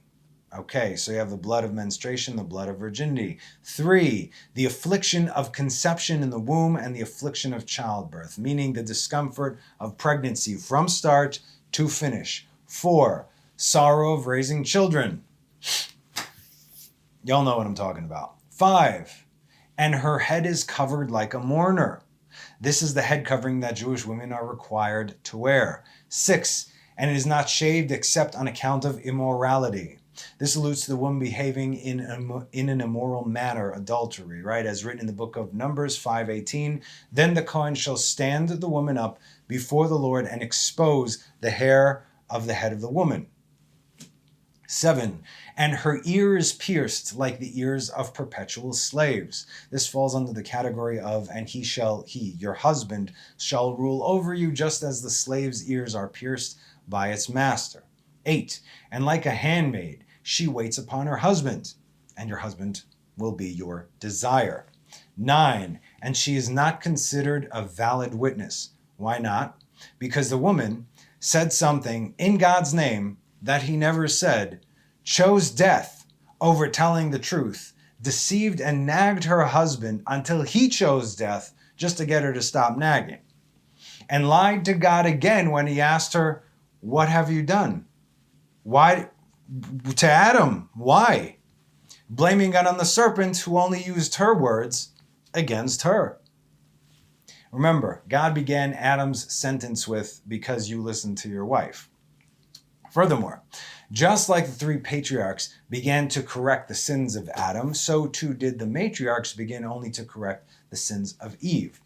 Okay, so you have the blood of menstruation, the blood of virginity. 3, the affliction of conception in the womb and the affliction of childbirth, meaning the discomfort of pregnancy from start to finish. 4, sorrow of raising children. Y'all know what I'm talking about. 5, and her head is covered like a mourner. This is the head covering that Jewish women are required to wear. 6, and it is not shaved except on account of immorality. This alludes to the woman behaving in an immoral manner, adultery, right? As written in the book of Numbers 5:18, then the Kohen shall stand the woman up before the Lord and expose the hair of the head of the woman. 7, and her ear is pierced like the ears of perpetual slaves. This falls under the category of, and he, your husband, shall rule over you just as the slave's ears are pierced by its master. 8, and like a handmaid, she waits upon her husband, and your husband will be your desire. 9, and she is not considered a valid witness. Why not? Because the woman said something in God's name that he never said, chose death over telling the truth, deceived and nagged her husband until he chose death just to get her to stop nagging, and lied to God again when he asked her, what have you done? Why? To Adam, why? Blaming God on the serpent who only used her words against her. Remember, God began Adam's sentence with, because you listened to your wife. Furthermore, just like the 3 patriarchs began to correct the sins of Adam, so too did the matriarchs begin only to correct the sins of Eve.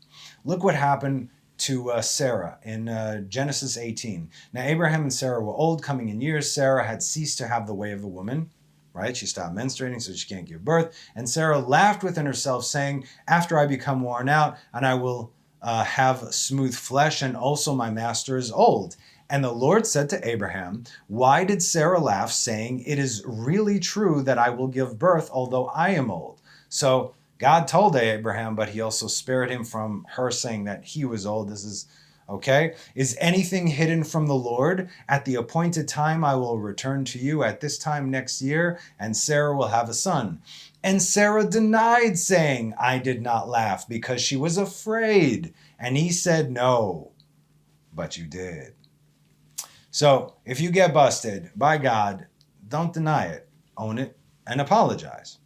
Look what happened to Sarah in Genesis 18. Now Abraham and Sarah were old, coming in years. Sarah had ceased to have the way of a woman, right? She stopped menstruating, so she can't give birth. And Sarah laughed within herself, saying, after I become worn out, and I will have smooth flesh, and also my master is old. And the Lord said to Abraham, why did Sarah laugh, saying, it is really true that I will give birth, although I am old? So God told Abraham, but he also spared him from her saying that he was old. This is okay. Is anything hidden from the Lord? At the appointed time, I will return to you at this time next year, and Sarah will have a son. And Sarah denied, saying, I did not laugh, because she was afraid. And he said, no, but you did. So if you get busted by God, don't deny it, own it, and apologize.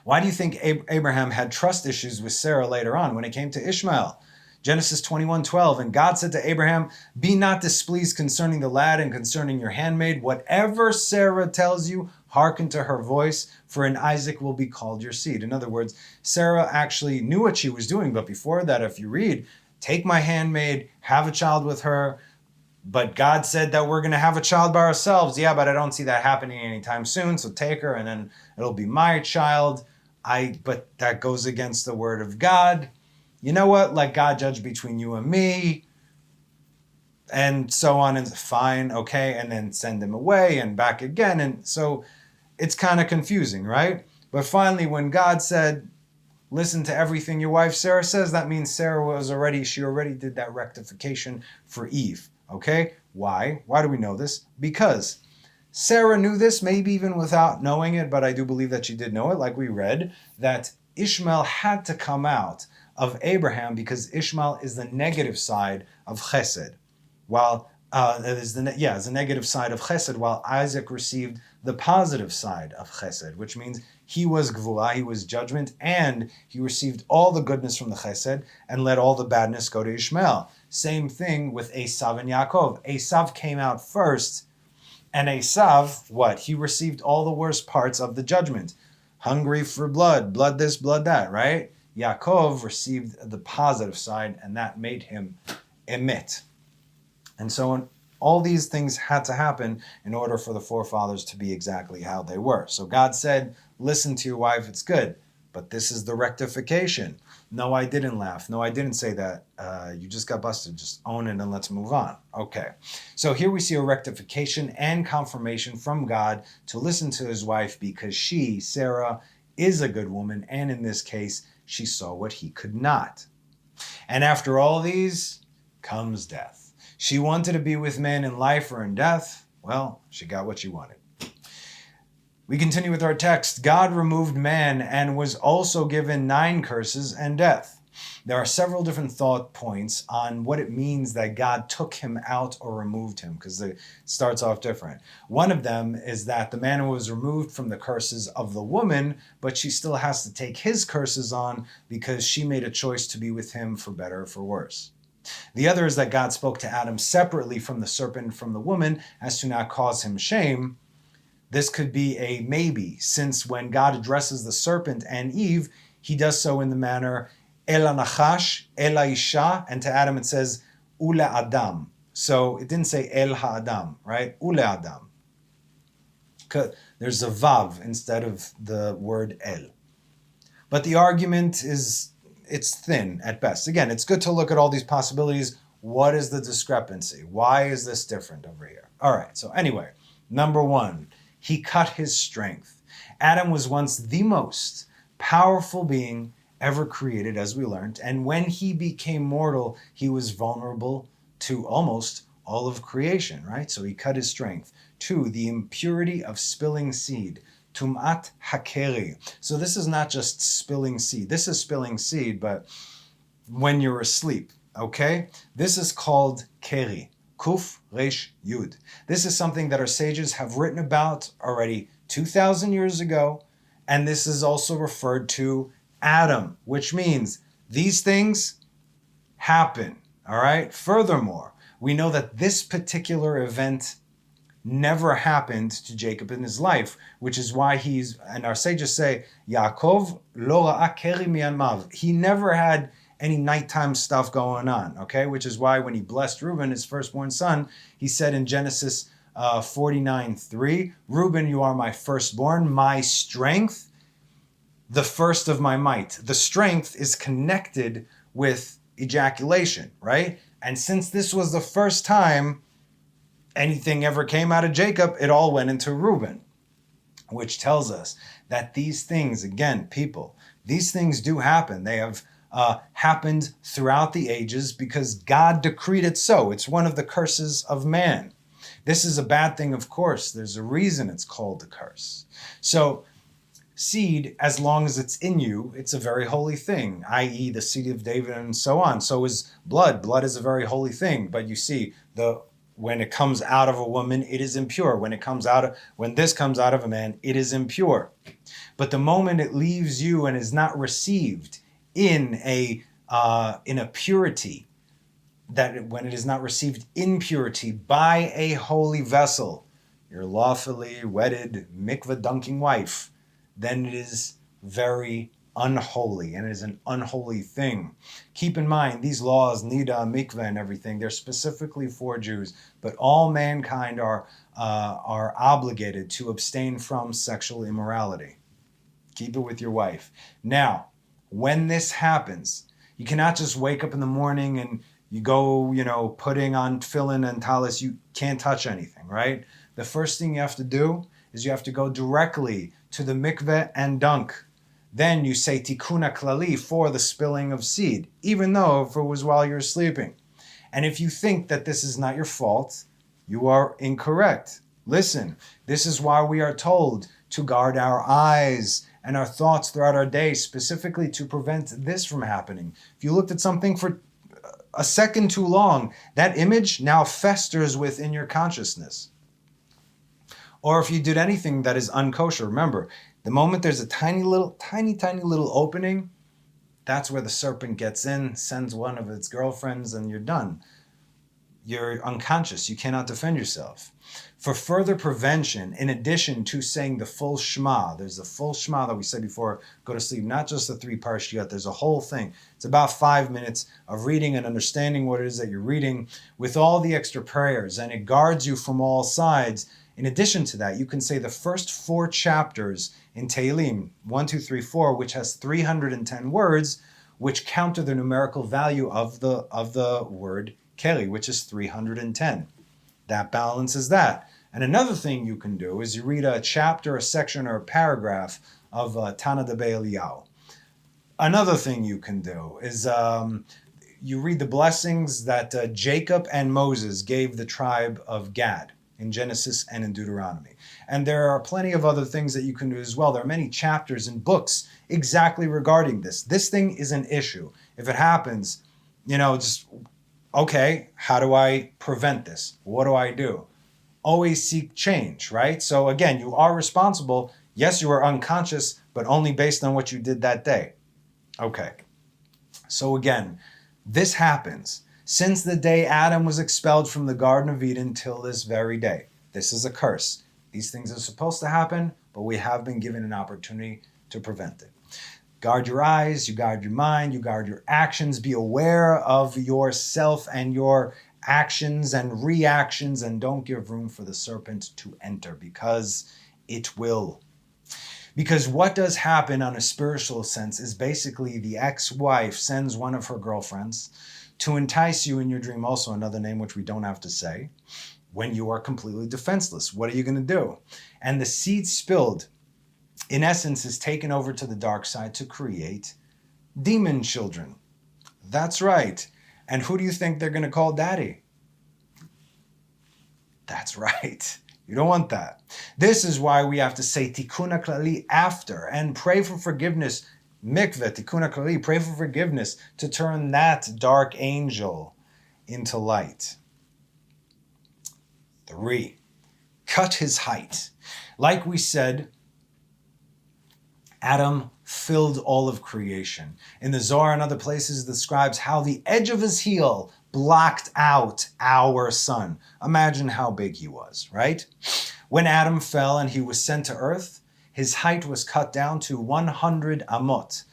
Why do you think Abraham had trust issues with Sarah later on when it came to Ishmael? Genesis 21:12, and God said to Abraham, be not displeased concerning the lad and concerning your handmaid. Whatever Sarah tells you, hearken to her voice, for in Isaac will be called your seed. In other words, Sarah actually knew what she was doing, but before that, if you read, take my handmaid, have a child with her, but God said that we're going to have a child by ourselves. Yeah, but I don't see that happening anytime soon, so take her and then it'll be my child. But that goes against the word of God. You know what? Let God judge between you and me. And so on, and fine, okay, and then send him away and back again. And so it's kind of confusing, right? But finally, when God said, listen to everything your wife Sarah says, that means she already did that rectification for Eve, okay? Why? Why do we know this? Because Sarah knew this, maybe even without knowing it, but I do believe that she did know it, like we read, that Ishmael had to come out of Abraham because Ishmael is the negative side of Chesed, while is the negative side of Chesed, while Isaac received the positive side of Chesed, which means he was Gvura, he was judgment, and he received all the goodness from the Chesed and let all the badness go to Ishmael. Same thing with Esav and Yaakov. Esav came out first, and Esav, what? He received all the worst parts of the judgment. Hungry for blood this, blood that, right? Yaakov received the positive side, and that made him emit. And so all these things had to happen in order for the forefathers to be exactly how they were. So God said, listen to your wife, it's good, but this is the rectification. No, I didn't laugh. No, I didn't say that. You just got busted. Just own it and let's move on. Okay. So here we see a rectification and confirmation from God to listen to his wife because she, Sarah, is a good woman, and in this case, she saw what he could not. And after all these comes death. She wanted to be with man in life or in death. Well, she got what she wanted. We continue with our text. God removed man and was also given 9 curses and death. There are several different thought points on what it means that God took him out or removed him, because it starts off different. One of them is that the man was removed from the curses of the woman, but she still has to take his curses on because she made a choice to be with him for better or for worse. The other is that God spoke to Adam separately from the serpent from the woman as to not cause him shame. This could be a maybe, since when God addresses the serpent and Eve, he does so in the manner El Nachash, El Isha, and to Adam it says Ule Adam. So it didn't say El Ha'adam, right? Ule Adam. There's a Vav instead of the word El. But the argument it's thin at best. Again, it's good to look at all these possibilities. What is the discrepancy? Why is this different over here? All right, so anyway, number 1, he cut his strength. Adam was once the most powerful being ever created, as we learned, and when he became mortal, he was vulnerable to almost all of creation, right? So he cut his strength. 2, the impurity of spilling seed. Tum'at hakeri. So this is not just spilling seed. This is spilling seed, but when you're asleep, okay? This is called keri. Kuf Resh Yud. This is something that our sages have written about already 2,000 years ago, and this is also referred to Adam, which means these things happen, all right? Furthermore, we know that this particular event never happened to Jacob in his life, which is why and our sages say, Yaakov lo ra'a keri mi'anmav. He never had any nighttime stuff going on, okay? Which is why when he blessed Reuben, his firstborn son, he said in Genesis 49:3, Reuben, you are my firstborn, my strength, the first of my might. The strength is connected with ejaculation, right? And since this was the first time anything ever came out of Jacob, it all went into Reuben, which tells us that these things, again, people, these things do happen. They have happened throughout the ages because God decreed it so. It's one of the curses of man. This is a bad thing, of course. There's a reason it's called a curse. So seed, as long as it's in you, it's a very holy thing, i.e. the seed of David and so on. So is blood. Blood is a very holy thing. But you see, when it comes out of a woman, it is impure. When this comes out of a man, it is impure. But the moment it leaves you and is not received in a purity, when it is not received in purity by a holy vessel, your lawfully wedded mikveh dunking wife, then it is very unholy, and it is an unholy thing. Keep in mind, these laws, nida, mikveh, and everything, they're specifically for Jews, but all mankind are obligated to abstain from sexual immorality. Keep it with your wife. Now, when this happens, you cannot just wake up in the morning and you go, putting on tefillin and talis. You can't touch anything, right? The first thing you have to do is you have to go directly to the mikveh and dunk. Then you say tikkun klali for the spilling of seed, even though if it was while you're sleeping. And if you think that this is not your fault, you are incorrect. Listen, this is why we are told to guard our eyes and our thoughts throughout our day, specifically to prevent this from happening. If you looked at something for a second too long, that image now festers within your consciousness. Or if you did anything that is unkosher, remember, the moment there's a tiny little opening, that's where the serpent gets in, sends one of its girlfriends, and you're done. You're unconscious. You cannot defend yourself. For further prevention, in addition to saying the full Shema, there's the full Shema that we said before, go to sleep, not just the 3 parshiyot, there's a whole thing. It's about 5 minutes of reading and understanding what it is that you're reading with all the extra prayers, and it guards you from all sides. In addition to that, you can say the first 4 chapters in Tehillim, 1, 2, 3, 4, which has 310 words, which counter the numerical value of the word Keli, which is 310. That balances that. And another thing you can do is you read a chapter, a section, or a paragraph of Tana de Be'eliyahu. Another thing you can do is you read the blessings that Jacob and Moses gave the tribe of Gad in Genesis and in Deuteronomy. And there are plenty of other things that you can do as well. There are many chapters and books exactly regarding this. This thing is an issue. If it happens, just, okay, how do I prevent this? What do I do? Always seek change, right? So again, you are responsible. Yes, you are unconscious, but only based on what you did that day. Okay. So again, this happens since the day Adam was expelled from the Garden of Eden till this very day. This is a curse. These things are supposed to happen, but we have been given an opportunity to prevent it. Guard your eyes, you guard your mind, you guard your actions. Be aware of yourself and your actions and reactions, and don't give room for the serpent to enter, because it will. Because what does happen on a spiritual sense is basically the ex-wife sends one of her girlfriends to entice you in your dream, also another name which we don't have to say, when you are completely defenseless. What are you going to do? And the seed spilled, in essence, is taken over to the dark side to create demon children. That's right. And who do you think they're going to call daddy? That's right. You don't want that. This is why we have to say tikkun klali after and pray for forgiveness. Mikveh, tikkun klali, pray for forgiveness to turn that dark angel into light. 3, cut his height. Like we said, Adam filled all of creation. In the Zohar and other places, it describes how the edge of his heel blocked out our sun. Imagine how big he was, right? When Adam fell and he was sent to earth, his height was cut down to 100 amot,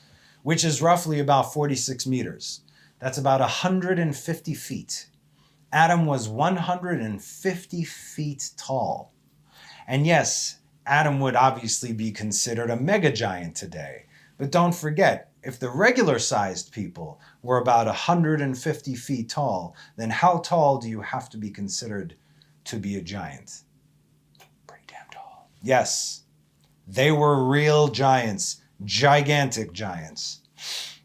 which is roughly about 46 meters. That's about 150 feet. Adam was 150 feet tall. And yes, Adam would obviously be considered a mega giant today. But don't forget, if the regular-sized people were about 150 feet tall, then how tall do you have to be considered to be a giant? Pretty damn tall. Yes, they were real giants, gigantic giants.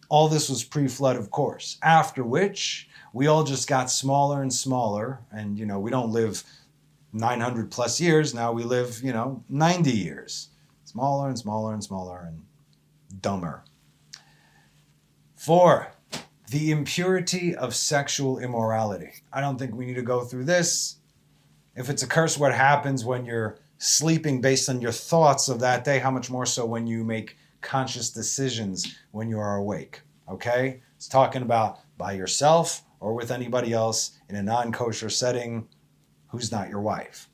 All this was pre-flood, of course, after which we all just got smaller and smaller, and, we don't live 900 plus years. Now we live, 90 years. It's smaller and smaller and smaller and dumber. 4, the impurity of sexual immorality. I don't think we need to go through this. If it's a curse, what happens when you're sleeping based on your thoughts of that day? How much more so when you make conscious decisions when you are awake? Okay? It's talking about by yourself or with anybody else in a non-kosher setting who's not your wife.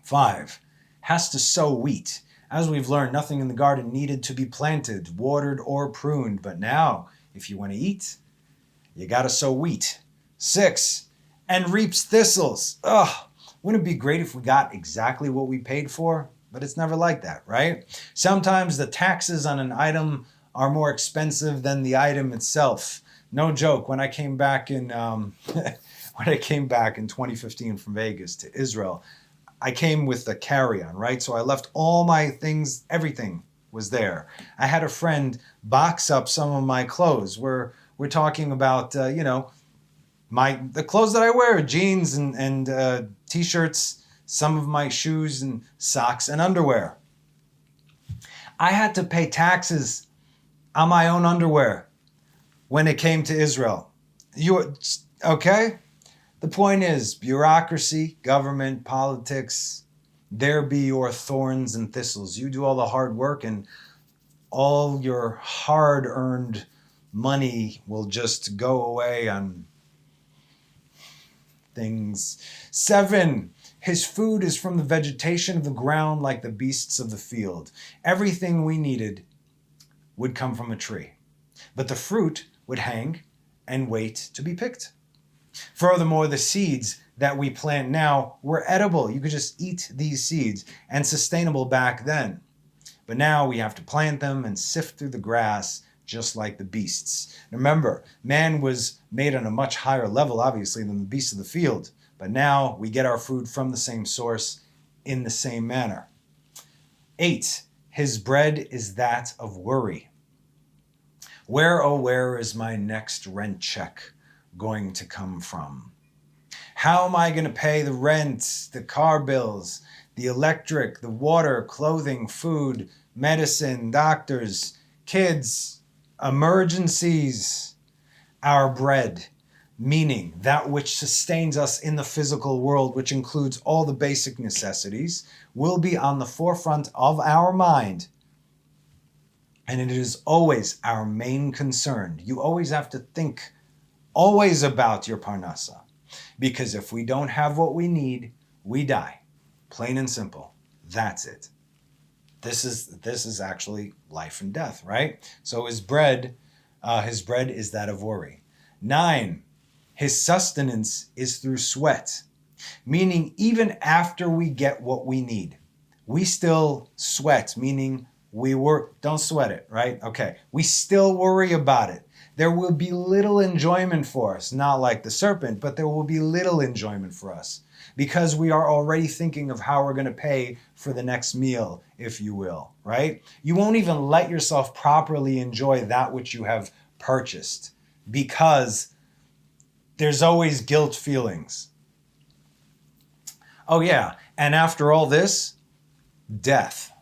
5, has to sow wheat. As we've learned, nothing in the garden needed to be planted, watered, or pruned. But now, if you want to eat, you got to sow wheat. 6, and reaps thistles. Ugh, wouldn't it be great if we got exactly what we paid for? But it's never like that, right? Sometimes the taxes on an item are more expensive than the item itself. No joke. When I came back in 2015 from Vegas to Israel, I came with a carry-on, right? So I left all my things, everything was there. I had a friend box up some of my clothes. We're talking about, the clothes that I wear, jeans and t-shirts, some of my shoes and socks and underwear. I had to pay taxes on my own underwear when it came to Israel. Okay? The point is, bureaucracy, government, politics, there be your thorns and thistles. You do all the hard work and all your hard-earned money will just go away on things. 7, his food is from the vegetation of the ground like the beasts of the field. Everything we needed would come from a tree, but the fruit would hang and wait to be picked. Furthermore, the seeds that we plant now were edible. You could just eat these seeds, and sustainable back then. But now we have to plant them and sift through the grass just like the beasts. Remember, man was made on a much higher level, obviously, than the beasts of the field. But now we get our food from the same source in the same manner. 8, his bread is that of worry. Where, oh, where is my next rent check going to come from? How am I going to pay the rent, the car bills, the electric, the water, clothing, food, medicine, doctors, kids, emergencies? Our bread, meaning that which sustains us in the physical world, which includes all the basic necessities, will be on the forefront of our mind. And it is always our main concern. You always have to think always about your parnasa. Because if we don't have what we need, we die. Plain and simple. That's it. This is actually life and death, right? So his bread is that of worry. 9, his sustenance is through sweat. Meaning even after we get what we need, we still sweat, meaning don't sweat it, right? Okay. We still worry about it. There will be little enjoyment for us, not like the serpent, but there will be little enjoyment for us because we are already thinking of how we're going to pay for the next meal, if you will, right? You won't even let yourself properly enjoy that which you have purchased because there's always guilt feelings. Oh yeah, and after all this, death.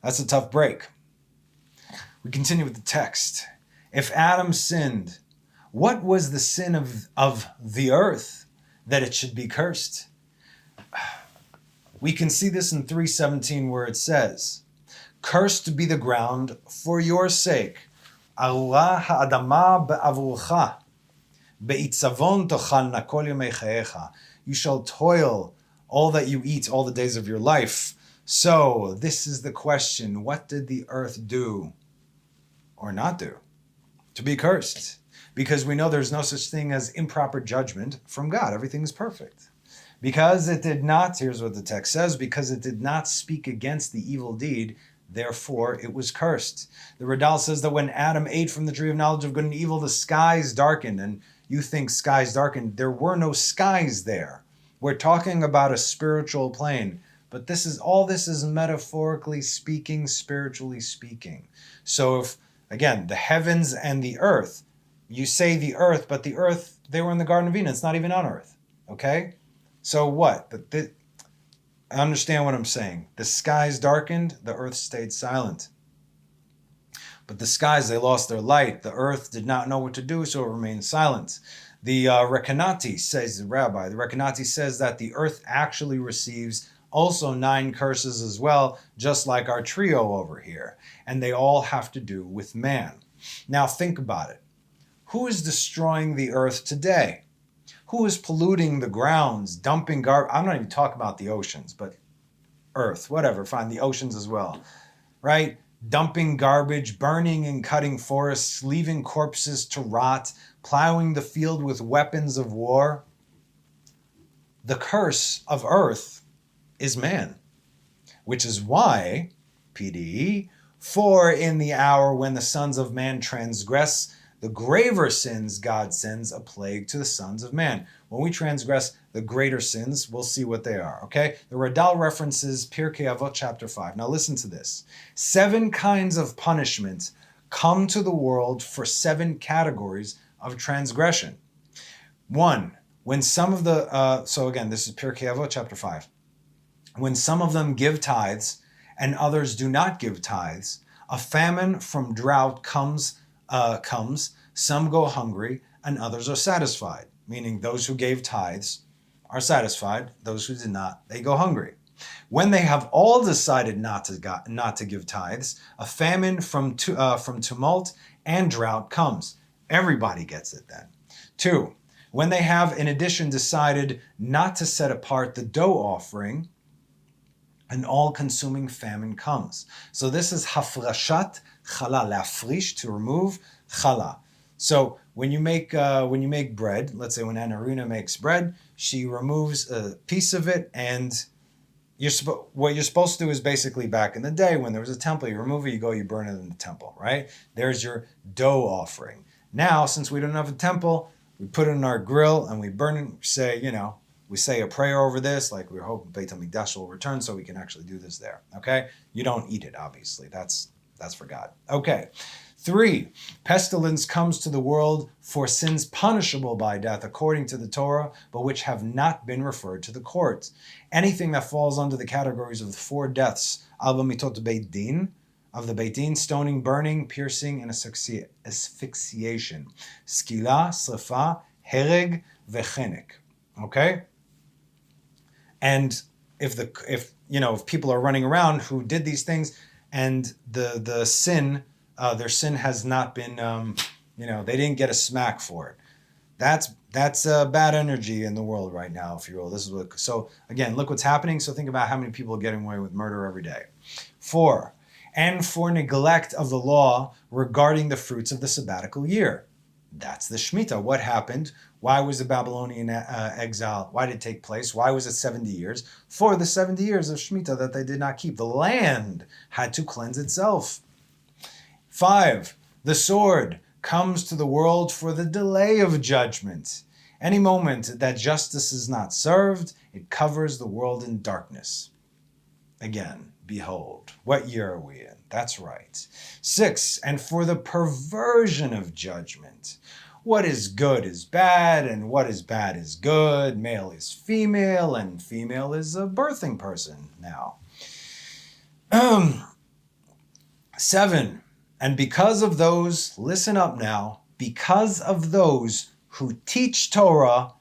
That's a tough break. We continue with the text. If Adam sinned, what was the sin of the earth that it should be cursed? We can see this in 3:17 where it says, "Cursed be the ground for your sake. Allah ha'adama be'avurcha. Be'itzavon tochalna kol yomei chayecha." You shall toil all that you eat all the days of your life. So this is the question. What did the earth do or not do to be cursed? Because we know there's no such thing as improper judgment from God. Everything is perfect. Because it did not, here's what the text says, because it did not speak against the evil deed, therefore it was cursed. The Radal says that when Adam ate from the tree of knowledge of good and evil, the skies darkened. And you think skies darkened. There were no skies there. We're talking about a spiritual plane. But this is metaphorically speaking, spiritually speaking. So if, again, the heavens and the earth, you say the earth, but the earth, they were in the Garden of Eden. It's not even on earth. Okay? So what? understand what I'm saying. The skies darkened, the earth stayed silent. But the skies, they lost their light. The earth did not know what to do, so it remained silent. The Rekanati says, the Rekanati says that the earth actually receives also 9 curses as well, just like our trio over here. And they all have to do with man. Now think about it. Who is destroying the earth today? Who is polluting the grounds, dumping garbage? I'm not even talking about the oceans, but earth, whatever, fine, the oceans as well, right? Dumping garbage, burning and cutting forests, leaving corpses to rot, plowing the field with weapons of war. The curse of earth is man, which is why, PDE, for in the hour when the sons of man transgress the graver sins, God sends a plague to the sons of man. When we transgress the greater sins, we'll see what they are, okay? The Radal references Pirkei Avot chapter 5. Now listen to this. 7 kinds of punishment come to the world for 7 categories of transgression. 1, when some of the, so again, this is Pirkei Avot chapter 5. When some of them give tithes and others do not give tithes, a famine from drought comes, some go hungry and others are satisfied. Meaning those who gave tithes are satisfied, those who did not, they go hungry. When they have all decided not to give tithes, a famine from tumult and drought comes. Everybody gets it then. 2, when they have in addition decided not to set apart the dough offering, an all-consuming famine comes. So this is hafrashat chala, lafrish, to remove chala. So when you make bread, let's say when Anaruna makes bread, she removes a piece of it, and what you're supposed to do is basically back in the day when there was a temple, you remove it, you burn it in the temple, right? There's your dough offering. Now, since we don't have a temple, we put it in our grill and we burn it. We say a prayer over this, like we hope Beit HaMikdash will return so we can actually do this there, okay? You don't eat it, obviously. That's for God. Okay. 3, pestilence comes to the world for sins punishable by death according to the Torah, but which have not been referred to the courts. Anything that falls under the categories of the 4 deaths, Alba Mitot Beit Din, of the Beit Din, stoning, burning, piercing, and asphyxiation. Skila, srefa, hereg, vechenek. Okay? And if people are running around who did these things and the sin, their sin has not been, they didn't get a smack for it. That's bad energy in the world right now, if you will. So again, look what's happening. So think about how many people are getting away with murder every day. 4, and for neglect of the law regarding the fruits of the sabbatical year. That's the Shemitah. What happened? Why was the Babylonian exile? Why did it take place? Why was it 70 years? For the 70 years of Shemitah that they did not keep. The land had to cleanse itself. 5, the sword comes to the world for the delay of judgment. Any moment that justice is not served, it covers the world in darkness. Again, behold, what year are we in? That's right. 6, and for the perversion of judgment. What is good is bad, and what is bad is good. Male is female, and female is a birthing person now. 7, and because of those, listen up now, because of those who teach Torah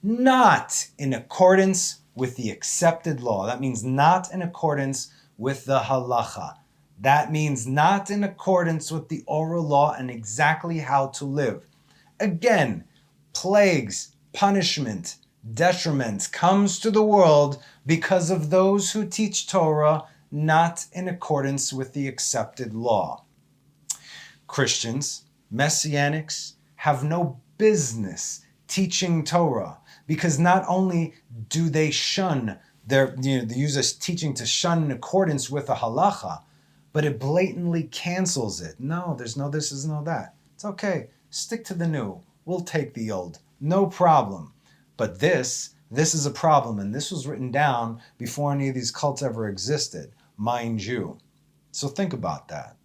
not in accordance with the accepted law. That means not in accordance with the halacha. That means not in accordance with the oral law and exactly how to live. Again, plagues, punishment, detriment comes to the world because of those who teach Torah not in accordance with the accepted law. Christians, Messianics, have no business teaching Torah because not only do they shun they use this teaching to shun in accordance with the halacha, but it blatantly cancels it. No, there's no this, there's no that. It's okay. Stick to the new. We'll take the old. No problem. But this is a problem, and this was written down before any of these cults ever existed, mind you. So think about that.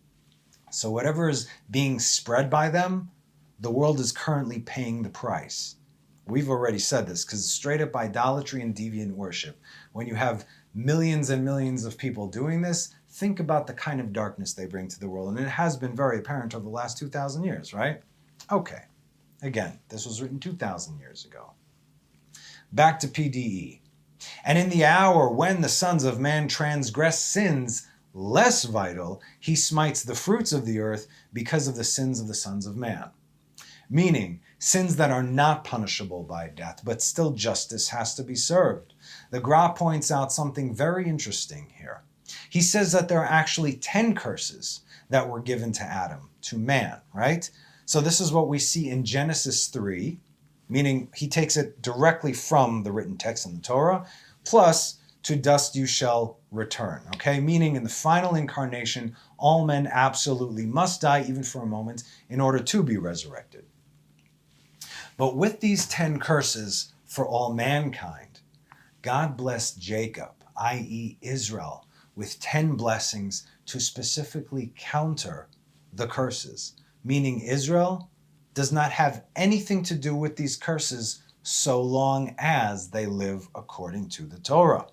So whatever is being spread by them, the world is currently paying the price. We've already said this because straight up idolatry and deviant worship. When you have millions and millions of people doing this, think about the kind of darkness they bring to the world. And it has been very apparent over the last 2,000 years, right? Okay. Again, this was written 2,000 years ago. Back to PDE. And in the hour when the sons of man transgress sins less vital, he smites the fruits of the earth because of the sins of the sons of man. Meaning, sins that are not punishable by death, but still justice has to be served. The Gra points out something very interesting here. He says that there are actually 10 curses that were given to Adam, to man, right? So this is what we see in Genesis 3, meaning he takes it directly from the written text in the Torah, plus to dust you shall return, okay? Meaning in the final incarnation, all men absolutely must die, even for a moment, in order to be resurrected. But with these 10 curses for all mankind, God blessed Jacob, i.e. Israel, with 10 blessings to specifically counter the curses. Meaning Israel does not have anything to do with these curses so long as they live according to the Torah.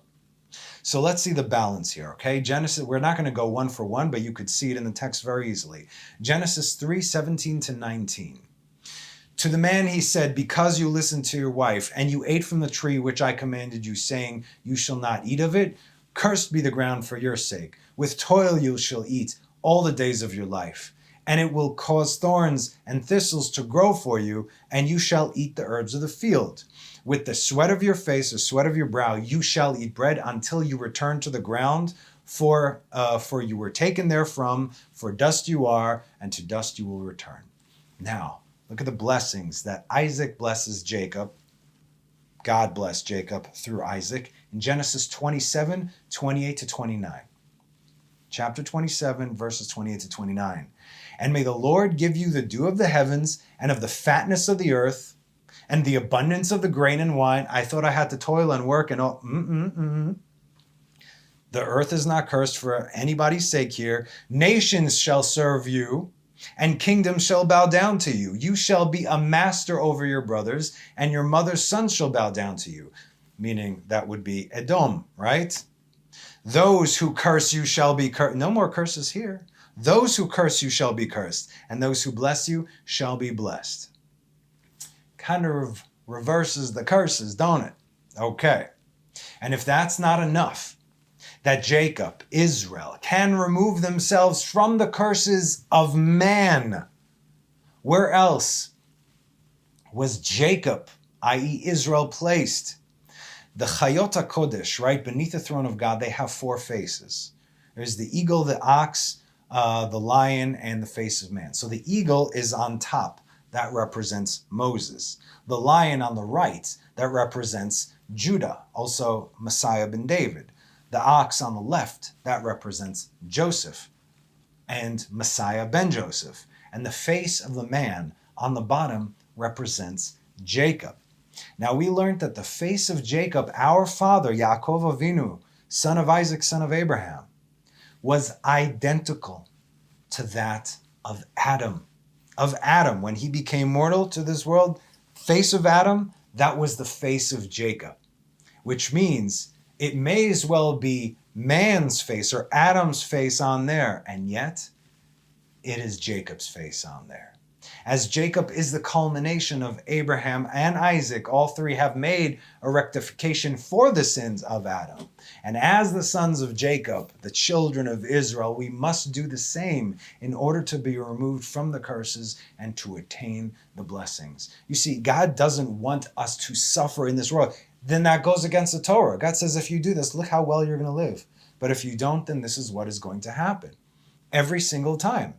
So let's see the balance here, okay? Genesis, we're not going to go one for one, but you could see it in the text very easily. Genesis 3:17 to 19. To the man he said, because you listened to your wife, and you ate from the tree which I commanded you, saying, you shall not eat of it, cursed be the ground for your sake. With toil you shall eat all the days of your life. And it will cause thorns and thistles to grow for you, and you shall eat the herbs of the field. With the sweat of your face, or sweat of your brow, you shall eat bread until you return to the ground, for you were taken therefrom, for dust you are, and to dust you will return. Now, look at the blessings that Isaac blesses Jacob. God blessed Jacob through Isaac in Genesis 27, 28 to 29. Chapter 27, verses 28 to 29. And may the Lord give you the dew of the heavens and of the fatness of the earth and the abundance of the grain and wine. I thought I had to toil and work and all. The earth is not cursed for anybody's sake here. Nations shall serve you, and kingdoms shall bow down to you. You shall be a master over your brothers, and your mother's sons shall bow down to you. Meaning that would be Edom, right? Those who curse you shall be cursed. No more curses here. Those who curse you shall be cursed, and those who bless you shall be blessed. Kind of reverses the curses, don't it? Okay. And if that's not enough, that Jacob, Israel, can remove themselves from the curses of man, where else was Jacob, i.e. Israel, placed? The Chayot HaKodesh, right beneath the throne of God, they have 4 faces. There's the eagle, the ox, the lion, and the face of man. So the eagle is on top. That represents Moses. The lion on the right, that represents Judah, also Messiah ben David. The ox on the left, that represents Joseph and Messiah ben Joseph. And the face of the man on the bottom represents Jacob. Now we learned that the face of Jacob, our father, Yaakov Avinu, son of Isaac, son of Abraham, was identical to that of Adam. Of Adam, when he became mortal to this world, face of Adam, that was the face of Jacob. Which means it may as well be man's face or Adam's face on there, and yet it is Jacob's face on there. As Jacob is the culmination of Abraham and Isaac, all 3 have made a rectification for the sins of Adam. And as the sons of Jacob, the children of Israel, we must do the same in order to be removed from the curses and to attain the blessings. You see, God doesn't want us to suffer in this world. Then that goes against the Torah. God says, if you do this, look how well you're going to live. But if you don't, then this is what is going to happen every single time.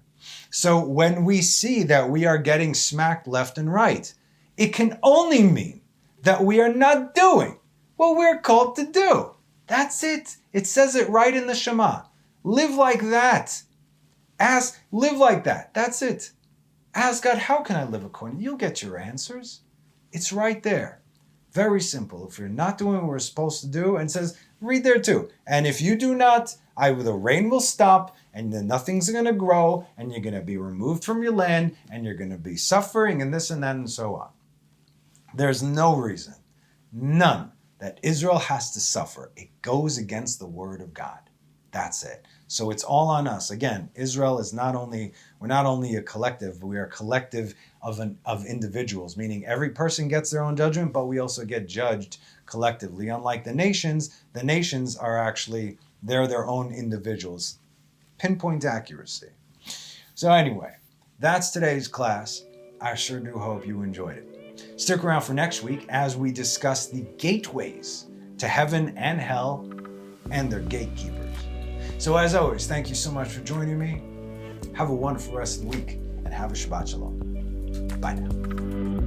So when we see that we are getting smacked left and right, it can only mean that we are not doing what we're called to do. That's it. It says it right in the Shema. Live like that. Live like that. That's it. Ask God, how can I live according? You'll get your answers. It's right there. Very simple. If you're not doing what we're supposed to do, and it says, read there too. And if you do not, the rain will stop, and then nothing's going to grow, and you're going to be removed from your land, and you're going to be suffering, and this and that, and so on. There's no reason, none, that Israel has to suffer. It goes against the word of God. That's it. So it's all on us. Again, Israel is we're not only a collective, but we are a collective of individuals, meaning every person gets their own judgment, but we also get judged collectively. Unlike the nations are actually, they're their own individuals. Pinpoint accuracy. So anyway, that's today's class. I sure do hope you enjoyed it. Stick around for next week as we discuss the gateways to heaven and hell and their gatekeepers. So as always, thank you so much for joining me. Have a wonderful rest of the week and have a Shabbat Shalom. Bye now.